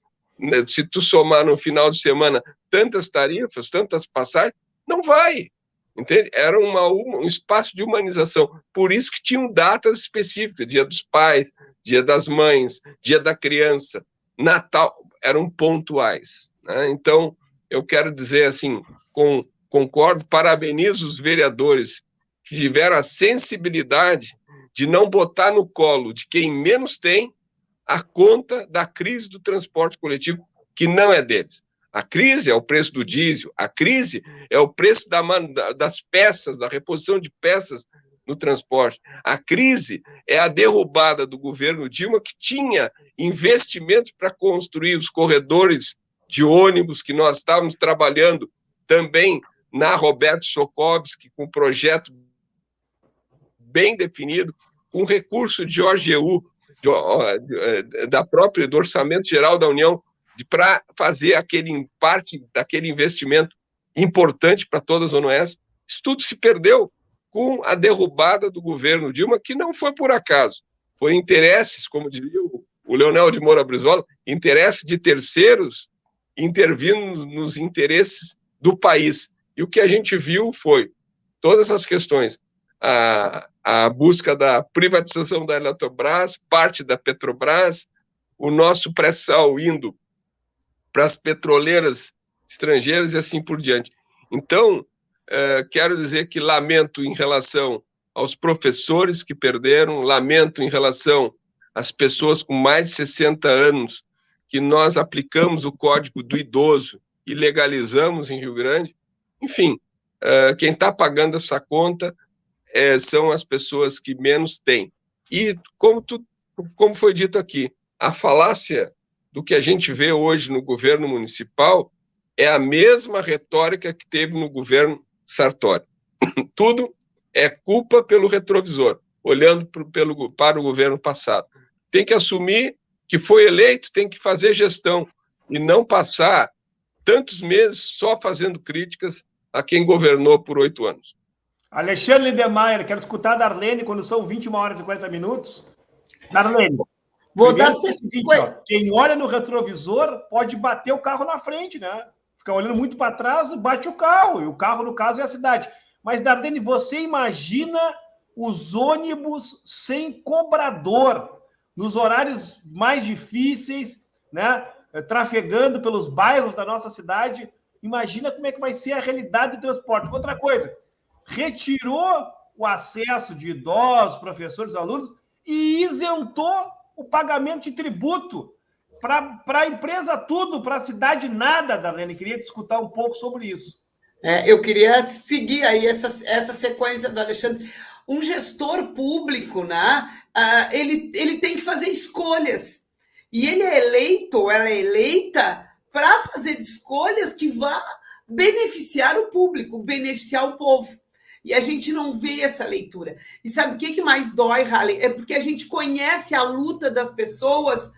se tu somar no final de semana tantas tarifas, tantas passagens, não vai, entende? Era um espaço de humanização, por isso que tinham datas específicas, Dia dos Pais, Dia das Mães, Dia da Criança, Natal, eram pontuais, né? Então, eu quero dizer assim, concordo, parabenizo os vereadores que tiveram a sensibilidade de não botar no colo de quem menos tem a conta da crise do transporte coletivo, que não é deles. A crise é o preço do diesel, a crise é o preço das peças, da reposição de peças no transporte. A crise é a derrubada do governo Dilma, que tinha investimentos para construir os corredores de ônibus, que nós estávamos trabalhando também na Roberto Sokovski, com um projeto bem definido, com recurso de OGU, do Orçamento Geral da União, para fazer parte daquele investimento importante para toda a Zona Oeste. Isso tudo se perdeu com a derrubada do governo Dilma, que não foi por acaso. Foi interesses, como diria o Leonel de Moura Brizola, interesses de terceiros intervindo nos interesses do país. E o que a gente viu foi todas essas questões, a busca da privatização da Eletrobras, parte da Petrobras, o nosso pré-sal indo para as petroleiras estrangeiras e assim por diante. Então, quero dizer que lamento em relação aos professores que perderam, lamento em relação às pessoas com mais de 60 anos, que nós aplicamos o Código do Idoso e legalizamos em Rio Grande. Enfim, quem está pagando essa conta são as pessoas que menos têm. E, como foi dito aqui, a falácia do que a gente vê hoje no governo municipal é a mesma retórica que teve no governo Sartori. Tudo é culpa pelo retrovisor, olhando para o governo passado. Tem que assumir que foi eleito, tem que fazer gestão, e não passar tantos meses só fazendo críticas a quem governou por 8 anos. Alexandre Lindemeyer, quero escutar a Darlene quando são 21 horas e 50 minutos. Darlene, vou dar o seguinte, ó, quem olha no retrovisor pode bater o carro na frente, né? Fica olhando muito para trás, bate o carro, e o carro, no caso, é a cidade. Mas, Darlene, você imagina os ônibus sem cobrador, nos horários mais difíceis, né? Trafegando pelos bairros da nossa cidade. Imagina como é que vai ser a realidade do transporte. Outra coisa, retirou o acesso de idosos, professores, alunos e isentou o pagamento de tributo para a empresa tudo, para a cidade nada, Darlene. Queria te escutar um pouco sobre isso. Eu queria seguir aí essa sequência do Alexandre. Um gestor público, né? Ele tem que fazer escolhas. E ele é eleito, ou ela é eleita, para fazer escolhas que vá beneficiar o público, beneficiar o povo. E a gente não vê essa leitura. E sabe o que mais dói, Haley? É porque a gente conhece a luta das pessoas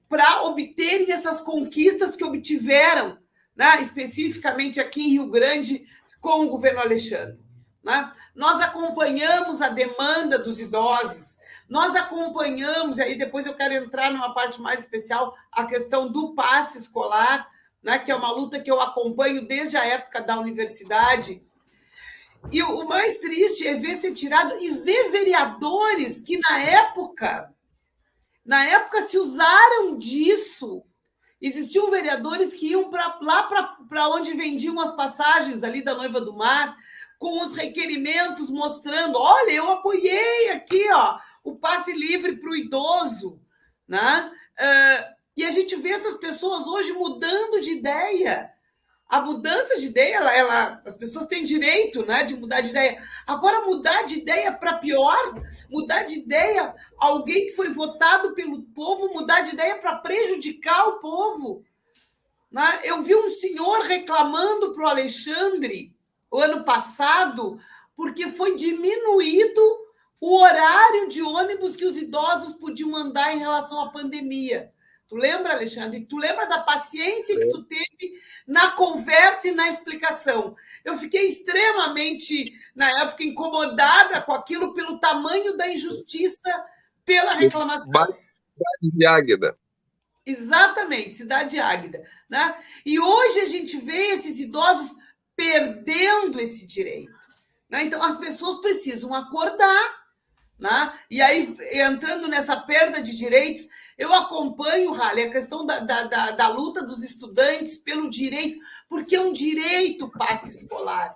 para obterem essas conquistas que obtiveram, né? Especificamente aqui em Rio Grande, com o governo Alexandre. Né? Nós acompanhamos a demanda dos idosos, nós acompanhamos, e aí depois eu quero entrar numa parte mais especial, a questão do passe escolar, né? Que é uma luta que eu acompanho desde a época da universidade. E o mais triste é ver ser tirado e ver vereadores que, na época se usaram disso. Existiam vereadores que iam para onde vendiam as passagens ali da Noiva do Mar, com os requerimentos mostrando, olha, eu apoiei aqui, ó, o passe livre para o idoso. Né? E a gente vê essas pessoas hoje mudando de ideia. A mudança de ideia, as pessoas têm direito, né, de mudar de ideia. Agora, mudar de ideia para pior, mudar de ideia, alguém que foi votado pelo povo, mudar de ideia para prejudicar o povo. Né? Eu vi um senhor reclamando para o Alexandre, o ano passado, porque foi diminuído o horário de ônibus que os idosos podiam andar em relação à pandemia. Tu lembra, Alexandre? Tu lembra da paciência que tu teve na conversa e na explicação? Eu fiquei extremamente, na época, incomodada com aquilo pelo tamanho da injustiça, pela reclamação. Cidade de Águeda. Exatamente, Cidade de Águeda. Né? E hoje a gente vê esses idosos perdendo esse direito. Né? Então, as pessoas precisam acordar. Né? E aí, entrando nessa perda de direitos, eu acompanho, Haley, a questão da luta dos estudantes pelo direito, porque é um direito passe escolar.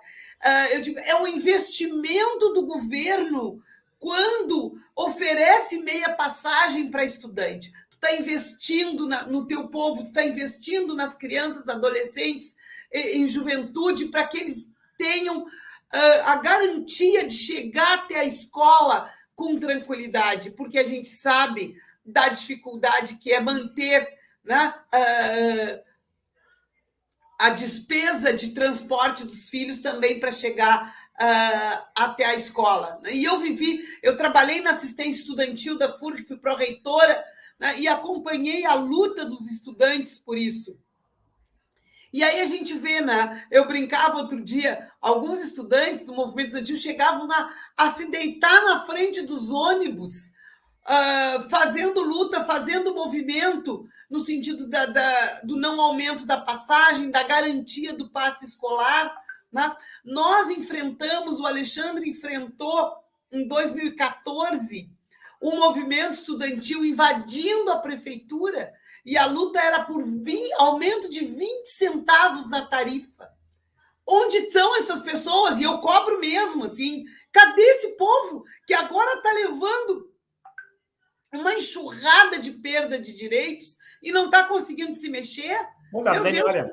Eu digo, é um investimento do governo quando oferece meia passagem para estudante. Tu está investindo no teu povo, tu está investindo nas crianças, adolescentes, em juventude, para que eles tenham a garantia de chegar até a escola com tranquilidade, porque a gente sabe da dificuldade que é manter, né, a despesa de transporte dos filhos também para chegar até a escola. E eu trabalhei na assistência estudantil da FURG, fui pró-reitora, né, e acompanhei a luta dos estudantes por isso. E aí a gente vê, né? Eu brincava outro dia, alguns estudantes do movimento estudantil chegavam a se deitar na frente dos ônibus, fazendo luta, fazendo movimento, no sentido do não aumento da passagem, da garantia do passe escolar. Né? Nós enfrentamos, o Alexandre enfrentou, em 2014, um movimento estudantil invadindo a prefeitura, e a luta era por aumento de 20 centavos na tarifa. Onde estão essas pessoas? E eu cobro mesmo, assim, cadê esse povo que agora está levando uma enxurrada de perda de direitos e não está conseguindo se mexer? Bom, Darlene, olha...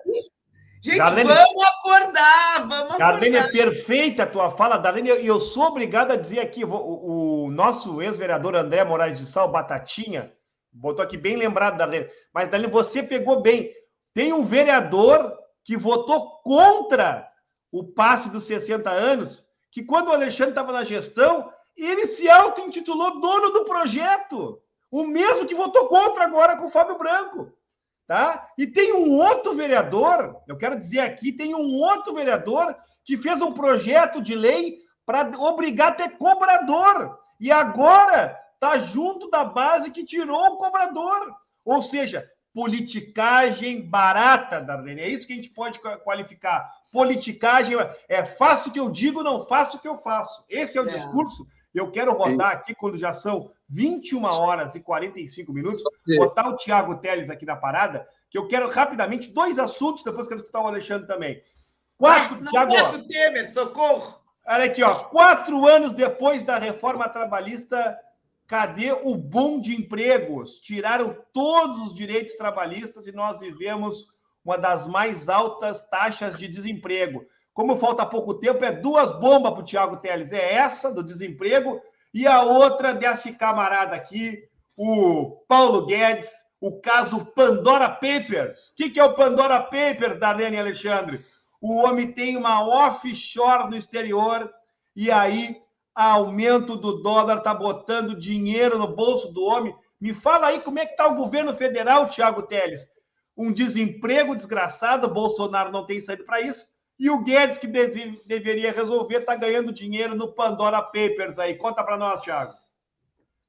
Gente, Darlene, vamos acordar. Darlene, é perfeita a tua fala, Darlene, e eu sou obrigado a dizer aqui, o nosso ex-vereador André Moraes de Sal, Batatinha, botou aqui bem lembrado, Darlene, mas, Darlene, você pegou bem. Tem um vereador que votou contra o passe dos 60 anos, que quando o Alexandre estava na gestão, ele se auto-intitulou dono do projeto, o mesmo que votou contra agora com o Fábio Branco. Tá? E tem um outro vereador, eu quero dizer aqui, tem um outro vereador que fez um projeto de lei para obrigar a ter cobrador. E agora está junto da base que tirou o cobrador. Ou seja, politicagem barata, Darlene. É isso que a gente pode qualificar. Politicagem é faço o que eu digo, não faço o que eu faço. Esse é o discurso. Eu quero rodar aqui, quando já são 21 horas e 45 minutos, botar o Thiago Teles aqui na parada, que eu quero rapidamente, 2 assuntos, depois quero escutar o Alexandre também. Thiago, Temer, socorro! Olha aqui, ó, 4 anos depois da reforma trabalhista, cadê o boom de empregos? Tiraram todos os direitos trabalhistas e nós vivemos uma das mais altas taxas de desemprego. Como falta pouco tempo, é 2 bombas para o Thiago Teles. É essa, do desemprego, e a outra desse camarada aqui, o Paulo Guedes, o caso Pandora Papers. O que é o Pandora Papers, Darlene e Alexandre? O homem tem uma offshore no exterior e aí aumento do dólar está botando dinheiro no bolso do homem. Me fala aí como é que está o governo federal, Thiago Teles. Um desemprego desgraçado, o Bolsonaro não tem saído para isso, e o Guedes, que deveria resolver, está ganhando dinheiro no Pandora Papers aí. Conta para nós, Thiago.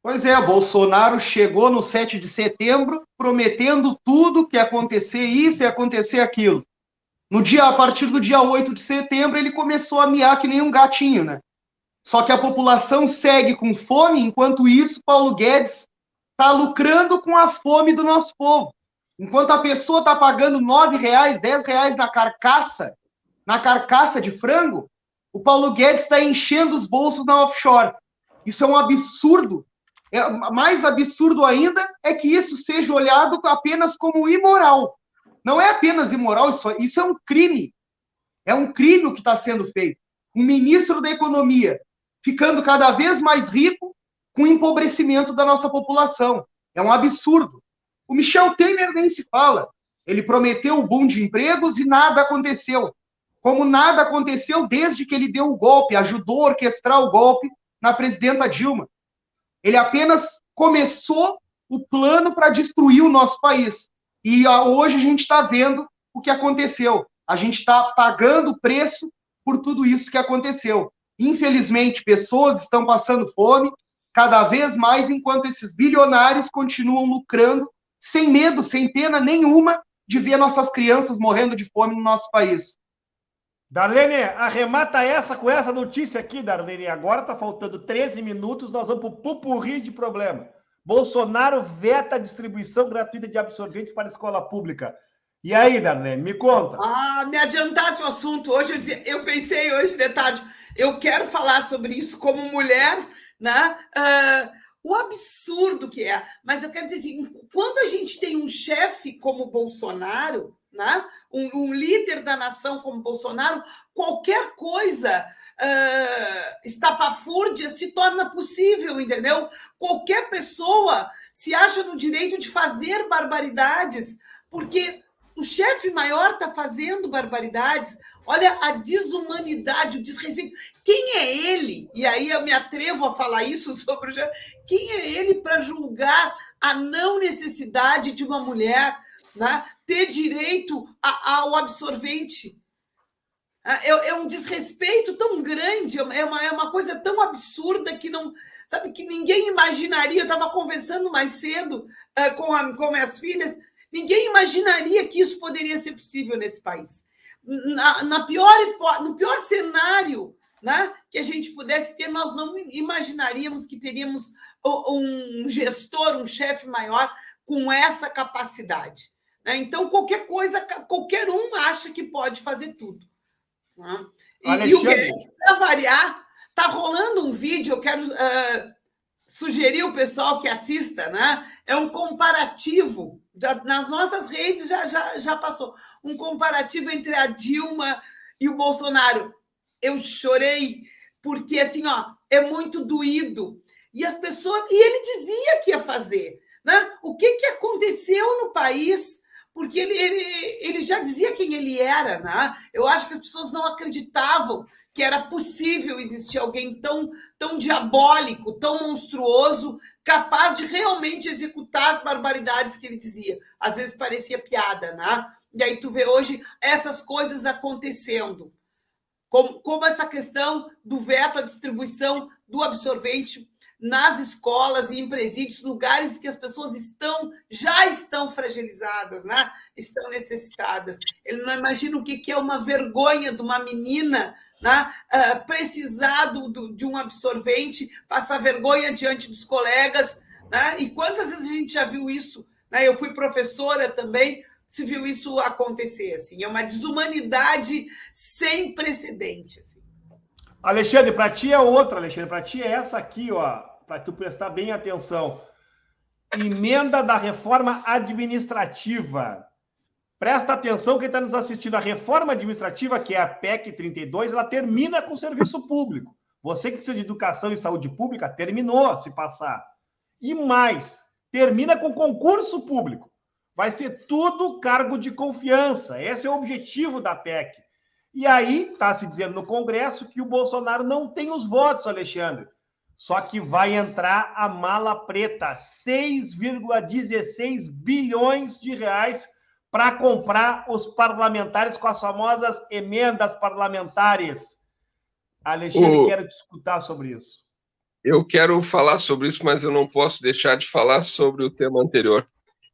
Pois é, Bolsonaro chegou no 7 de setembro prometendo tudo que ia acontecer isso e acontecer aquilo. A partir do dia 8 de setembro, ele começou a miar que nem um gatinho, né? Só que a população segue com fome, enquanto isso, Paulo Guedes está lucrando com a fome do nosso povo. Enquanto a pessoa está pagando R$ 9,00, R$ 10,00 na carcaça de frango, o Paulo Guedes está enchendo os bolsos na offshore. Isso é um absurdo. Mais absurdo ainda é que isso seja olhado apenas como imoral. Não é apenas imoral, isso é um crime. É um crime o que está sendo feito. Um ministro da Economia ficando cada vez mais rico com o empobrecimento da nossa população. É um absurdo. O Michel Temer nem se fala. Ele prometeu o boom de empregos e nada aconteceu. Como nada aconteceu desde que ele deu o golpe, ajudou a orquestrar o golpe na presidenta Dilma. Ele apenas começou o plano para destruir o nosso país. E hoje a gente está vendo o que aconteceu. A gente está pagando o preço por tudo isso que aconteceu. Infelizmente, pessoas estão passando fome cada vez mais, enquanto esses bilionários continuam lucrando sem medo, sem pena nenhuma de ver nossas crianças morrendo de fome no nosso país. Darlene, arremata essa com essa notícia aqui, Darlene. Agora está faltando 13 minutos, nós vamos para o pupurri de problema. Bolsonaro veta a distribuição gratuita de absorventes para a escola pública. E aí, Darlene, me conta. Me adiantasse o assunto. Hoje eu pensei hoje de tarde, eu quero falar sobre isso como mulher, né? O absurdo que é. Mas eu quero dizer assim, quando a gente tem um chefe como Bolsonaro, né? Um líder da nação como Bolsonaro, qualquer coisa estapafúrdia se torna possível, entendeu? Qualquer pessoa se acha no direito de fazer barbaridades, porque o chefe maior está fazendo barbaridades. Olha a desumanidade, o desrespeito. Quem é ele? E aí eu me atrevo a falar isso sobre o chefe. Quem é ele para julgar a não necessidade de uma mulher, né, ter direito ao absorvente? É um desrespeito tão grande, é uma coisa tão absurda que não, sabe, que ninguém imaginaria. Eu estava conversando mais cedo com minhas filhas, ninguém imaginaria que isso poderia ser possível nesse país. No pior cenário, né, que a gente pudesse ter, nós não imaginaríamos que teríamos um gestor, um chefe maior com essa capacidade. Né? Então, qualquer coisa, qualquer um acha que pode fazer tudo. Né? E o que, para variar, está rolando um vídeo, eu quero sugerir o pessoal que assista, né? É um comparativo, nas nossas redes já passou, um comparativo entre a Dilma e o Bolsonaro. Eu chorei, porque assim, é muito doído. E as pessoas. E ele dizia que ia fazer. Né? O que aconteceu no país? Porque ele já dizia quem ele era. Né? Eu acho que as pessoas não acreditavam que era possível existir alguém tão diabólico, tão monstruoso, capaz de realmente executar as barbaridades que ele dizia. Às vezes parecia piada, né? E aí tu vê hoje essas coisas acontecendo. Como essa questão do veto à distribuição do absorvente nas escolas e em presídios, lugares que as pessoas já estão fragilizadas, né? Estão necessitadas. Ele não imagina o que é uma vergonha de uma menina, né? Precisar de um absorvente, passar vergonha diante dos colegas. Né? E quantas vezes a gente já viu isso? Né? Eu fui professora também, se viu isso acontecer. Assim. É uma desumanidade sem precedente. Assim. Alexandre, para ti é outra, Alexandre. Para ti é essa aqui, para tu prestar bem atenção. Emenda da reforma administrativa. Presta atenção quem está nos assistindo. A reforma administrativa, que é a PEC 32, ela termina com o serviço público. Você que precisa de educação e saúde pública, terminou, se passar. E mais, termina com concurso público. Vai ser tudo cargo de confiança. Esse é o objetivo da PEC. E aí está se dizendo no Congresso que o Bolsonaro não tem os votos, Alexandre. Só que vai entrar a mala preta, 6,16 bilhões de reais para comprar os parlamentares com as famosas emendas parlamentares. Alexandre, quero te escutar sobre isso. Eu quero falar sobre isso, mas eu não posso deixar de falar sobre o tema anterior.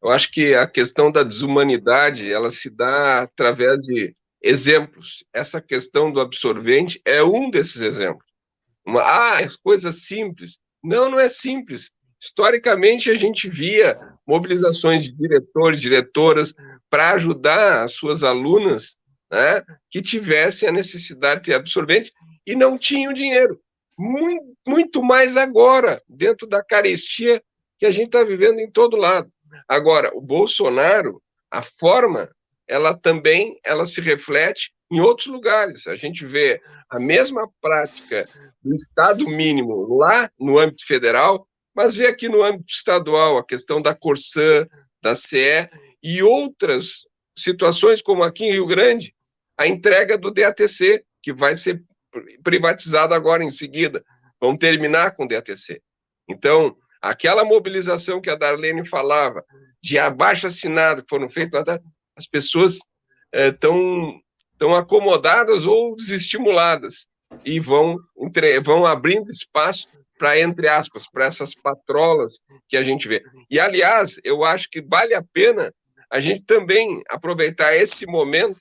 Eu acho que a questão da desumanidade, ela se dá através de exemplos. Essa questão do absorvente é um desses exemplos. As coisas simples. Não é simples. Historicamente, a gente via mobilizações de diretores, diretoras, para ajudar as suas alunas, né, que tivessem a necessidade de ter absorvente e não tinham dinheiro. Muito mais agora, dentro da carestia que a gente está vivendo em todo lado. Agora, o Bolsonaro, a forma, ela se reflete em outros lugares. A gente vê a mesma prática do Estado mínimo lá no âmbito federal, mas vê aqui no âmbito estadual a questão da Corsã, da CE e outras situações, como aqui em Rio Grande, a entrega do DATC, que vai ser privatizado agora em seguida. Vamos terminar com o DATC. Então, aquela mobilização que a Darlene falava, de abaixo-assinado que foram feitos, as pessoas estão acomodadas ou desestimuladas e vão abrindo espaço para, entre aspas, para essas patrolas que a gente vê. E, aliás, eu acho que vale a pena a gente também aproveitar esse momento,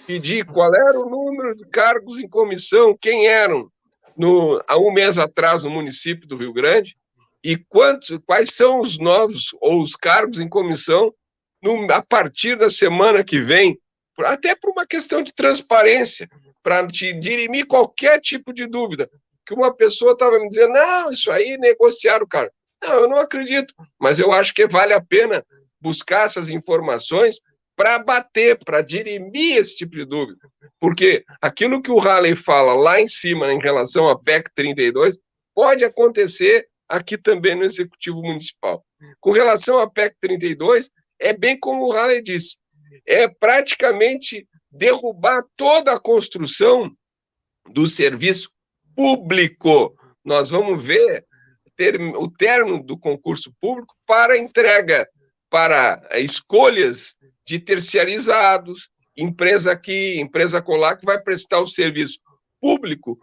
pedir qual era o número de cargos em comissão, quem eram há um mês atrás no município do Rio Grande, e quais são os novos ou os cargos em comissão a partir da semana que vem, até por uma questão de transparência, para te dirimir qualquer tipo de dúvida. Que uma pessoa estava me dizendo, não, isso aí negociaram o cargo. Não, eu não acredito, mas eu acho que vale a pena buscar essas informações para bater, para dirimir esse tipo de dúvida. Porque aquilo que o Halley fala lá em cima, em relação à PEC 32, pode acontecer aqui também no Executivo Municipal. Com relação à PEC 32, é bem como o Halley disse, é praticamente derrubar toda a construção do serviço público. Nós vamos ver o término do concurso público para entrega, para escolhas de terceirizados, empresa aqui, empresa acolá, que vai prestar o serviço público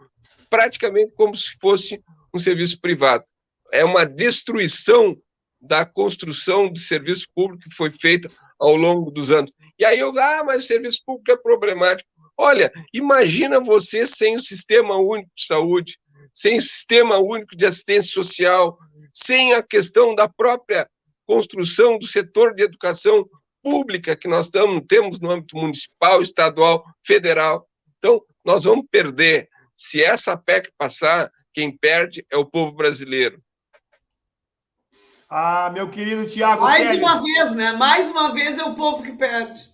praticamente como se fosse um serviço privado. É uma destruição da construção de serviço público que foi feita ao longo dos anos. E aí mas o serviço público é problemático. Olha, imagina você sem o Sistema Único de Saúde, sem o Sistema Único de Assistência Social, sem a questão da própria construção do setor de educação pública que nós temos no âmbito municipal, estadual, federal. Então, nós vamos perder. Se essa PEC passar, quem perde é o povo brasileiro. Meu querido Tiago Mais Teles, uma vez, né? Mais uma vez é o povo que perde.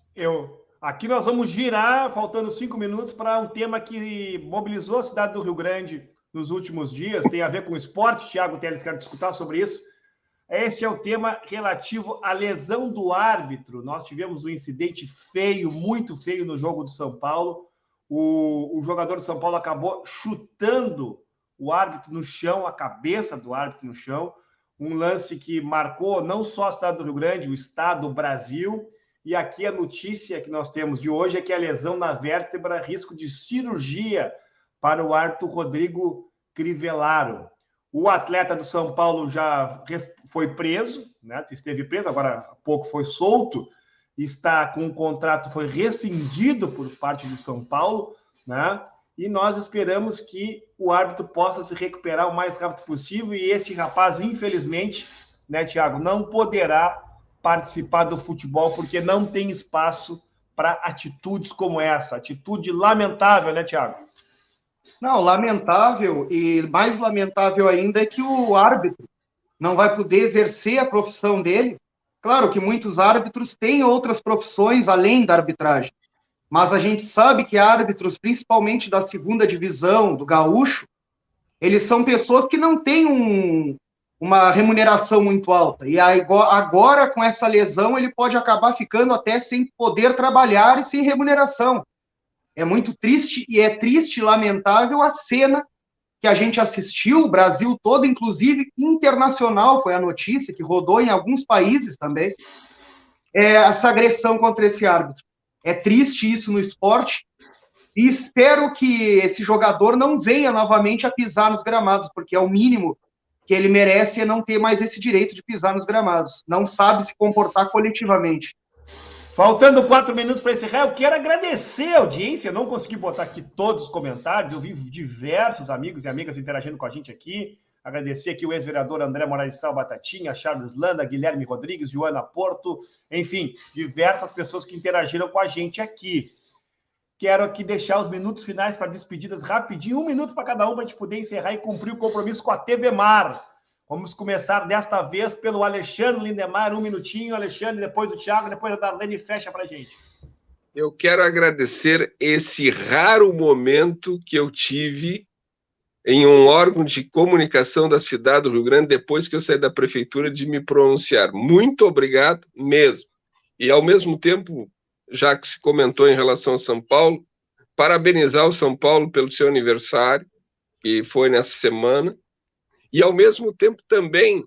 Aqui nós vamos girar, faltando 5 minutos, para um tema que mobilizou a cidade do Rio Grande nos últimos dias, tem a ver com o esporte. Tiago Teles, quero discutir sobre isso. Esse é o tema relativo à lesão do árbitro. Nós tivemos um incidente feio, muito feio, no jogo do São Paulo. O jogador do São Paulo acabou chutando o árbitro no chão, a cabeça do árbitro no chão. Um lance que marcou não só a cidade do Rio Grande, o estado, o Brasil. E aqui a notícia que nós temos de hoje é que a lesão na vértebra, risco de cirurgia para o árbitro Rodrigo Crivellaro. O atleta do São Paulo já foi preso, né? Esteve preso, agora há pouco foi solto, está com um contrato, foi rescindido por parte de São Paulo, né? E nós esperamos que o árbitro possa se recuperar o mais rápido possível, e esse rapaz, infelizmente, né, Tiago, não poderá participar do futebol, porque não tem espaço para atitudes como essa. Atitude lamentável, né, Tiago? Não, lamentável, e mais lamentável ainda é que o árbitro não vai poder exercer a profissão dele. Claro que muitos árbitros têm outras profissões além da arbitragem, mas a gente sabe que árbitros, principalmente da segunda divisão, do gaúcho, eles são pessoas que não têm uma remuneração muito alta. E agora, com essa lesão, ele pode acabar ficando até sem poder trabalhar e sem remuneração. É muito triste, e é triste e lamentável a cena que a gente assistiu, o Brasil todo, inclusive internacional, foi a notícia, que rodou em alguns países também, essa agressão contra esse árbitro. É triste isso no esporte, e espero que esse jogador não venha novamente a pisar nos gramados, porque é o mínimo que ele merece, é não ter mais esse direito de pisar nos gramados. Não sabe se comportar coletivamente. Faltando 4 minutos para encerrar, eu quero agradecer a audiência. Eu não consegui botar aqui todos os comentários, eu vi diversos amigos e amigas interagindo com a gente aqui. Agradecer aqui o ex-vereador André Moraes Sal Batatinha, Charles Landa, Guilherme Rodrigues, Joana Porto, enfim, diversas pessoas que interagiram com a gente aqui. Quero aqui deixar os minutos finais para despedidas rapidinho, 1 minuto para cada um, para a gente poder encerrar e cumprir o compromisso com a TV Mar. Vamos começar desta vez pelo Alexandre Lindemar, 1 minutinho, Alexandre, depois o Thiago, depois a Darlene fecha para a gente. Eu quero agradecer esse raro momento que eu tive em um órgão de comunicação da cidade do Rio Grande, depois que eu saí da prefeitura, de me pronunciar. Muito obrigado mesmo. E, ao mesmo tempo, já que se comentou em relação a São Paulo, parabenizar o São Paulo pelo seu aniversário, que foi nessa semana, e, ao mesmo tempo, também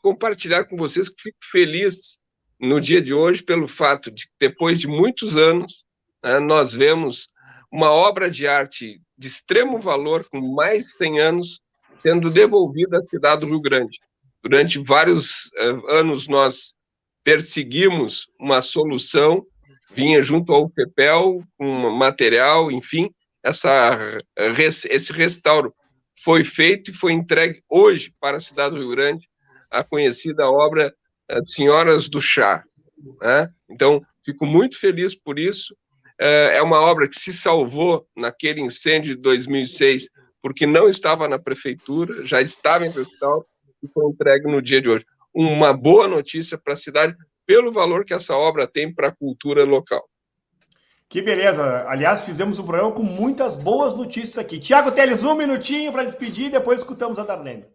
compartilhar com vocês que fico feliz no dia de hoje pelo fato de que, depois de muitos anos, nós vemos uma obra de arte de extremo valor, com mais de 100 anos, sendo devolvida à cidade do Rio Grande. Durante vários anos, nós perseguimos uma solução, vinha junto ao FEPEL, com material, enfim, esse restauro foi feito e foi entregue hoje para a cidade do Rio Grande, a conhecida obra Senhoras do Chá. Né? Então, fico muito feliz por isso. É uma obra que se salvou naquele incêndio de 2006, porque não estava na prefeitura, já estava em restauro e foi entregue no dia de hoje. Uma boa notícia para a cidade, pelo valor que essa obra tem para a cultura local. Que beleza. Aliás, fizemos um programa com muitas boas notícias aqui. Tiago Teles, 1 minutinho para despedir, depois escutamos a Darlene.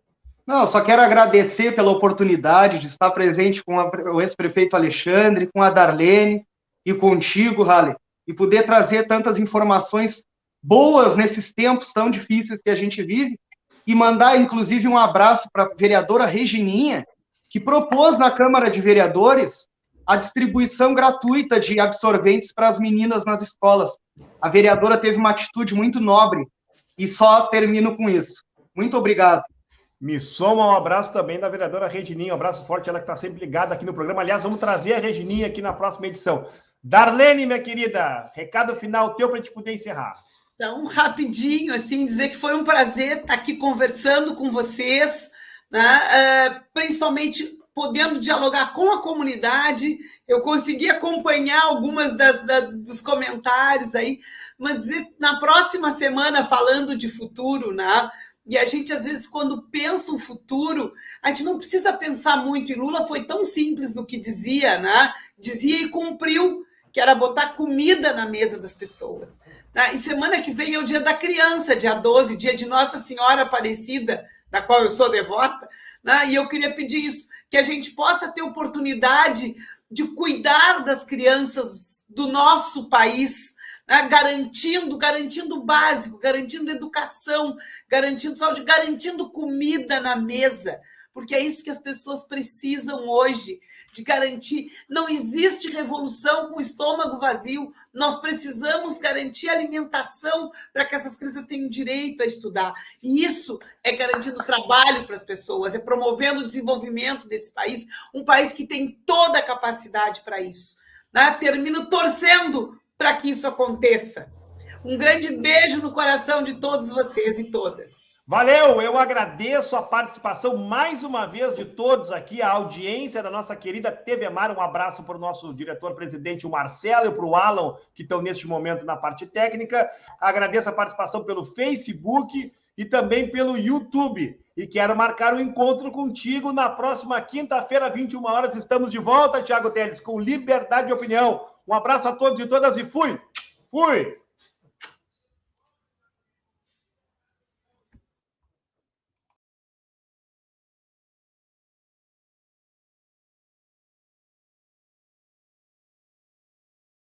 Não, só quero agradecer pela oportunidade de estar presente com o ex-prefeito Alexandre, com a Darlene e contigo, Halle, e poder trazer tantas informações boas nesses tempos tão difíceis que a gente vive, e mandar, inclusive, um abraço para a vereadora Regininha, que propôs na Câmara de Vereadores a distribuição gratuita de absorventes para as meninas nas escolas. A vereadora teve uma atitude muito nobre, e só termino com isso. Muito obrigado. Me soma um abraço também da vereadora Regininha, um abraço forte, ela que está sempre ligada aqui no programa. Aliás, vamos trazer a Regininha aqui na próxima edição. Darlene, minha querida, recado final teu para a gente poder encerrar. Então, rapidinho, assim, dizer que foi um prazer estar aqui conversando com vocês, né? Principalmente podendo dialogar com a comunidade. Eu consegui acompanhar algumas dos comentários aí, mas dizer, na próxima semana, falando de futuro, né? E a gente, às vezes, quando pensa o futuro, a gente não precisa pensar muito. E Lula foi tão simples no que dizia, né? Dizia e cumpriu, que era botar comida na mesa das pessoas. E semana que vem é o Dia da Criança, dia 12, dia de Nossa Senhora Aparecida, da qual eu sou devota, né? E eu queria pedir isso, que a gente possa ter oportunidade de cuidar das crianças do nosso país, né? Garantindo o básico, garantindo educação, garantindo saúde, garantindo comida na mesa, porque é isso que as pessoas precisam hoje, de garantir. Não existe revolução com o estômago vazio. Nós precisamos garantir alimentação para que essas crianças tenham direito a estudar. E isso é garantindo trabalho para as pessoas, é promovendo o desenvolvimento desse país, um país que tem toda a capacidade para isso. Né? Termino torcendo para que isso aconteça. Um grande beijo no coração de todos vocês e todas. Valeu, eu agradeço a participação mais uma vez de todos aqui, a audiência da nossa querida TV Mar. Um abraço para o nosso diretor-presidente, o Marcelo, e para o Alan, que estão neste momento na parte técnica. Agradeço a participação pelo Facebook e também pelo YouTube. E quero marcar um encontro contigo na próxima quinta-feira, 21 horas. Estamos de volta, Thiago Teles, com liberdade de opinião. Um abraço a todos e todas e fui! Fui!